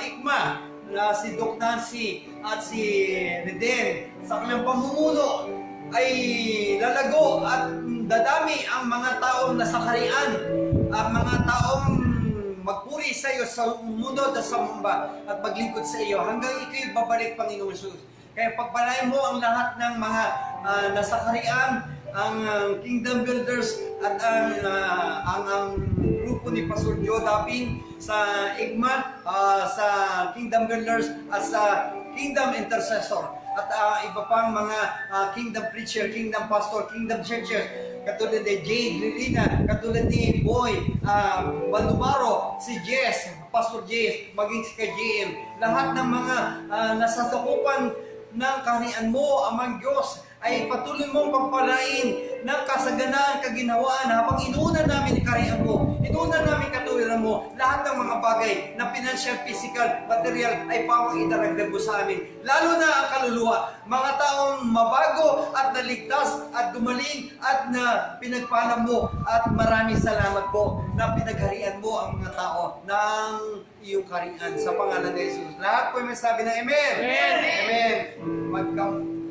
Ikma, na si Doc Nancy at si Reden, sa kanilang pamumuno ay lalago at dadami ang mga taong nasa karian, ang mga taong magpuri sa iyo sa mundo at sa mamba at maglingkod sa iyo hanggang ikaw'y babalik, Panginoong Jesus. Kaya pagpalain mo ang lahat ng mga nasa karian, ang Kingdom Builders at ang grupo ni Pastor Joe Dapin sa Igma, sa Kingdom Builders at sa Kingdom Intercessor at iba pang mga Kingdom Preacher, Kingdom Pastor, Kingdom Churches katulad ni Jade Lilina, katulad ni Boy Balumaro, si Jess, Pastor Jess, maging si KJM, lahat ng mga nasasakupan ng kaharian mo, Amang Diyos, ay patuloy mong pagpalain ng kasaganaan, kaginhawaan habang inuuna namin kaharian mo, inuuna namin katuwiran mo, lahat ng mga bagay na financial, physical, material ay pawang idaragdag mo sa amin. Lalo na ang kaluluwa, mga taong mabago at naligtas at gumaling at na pinagpala mo at maraming salamat po na pinagharian mo ang mga tao ng iyong kaharian sa pangalan ni Jesus. Lahat po may sabi ng Amen. Amen. Amen.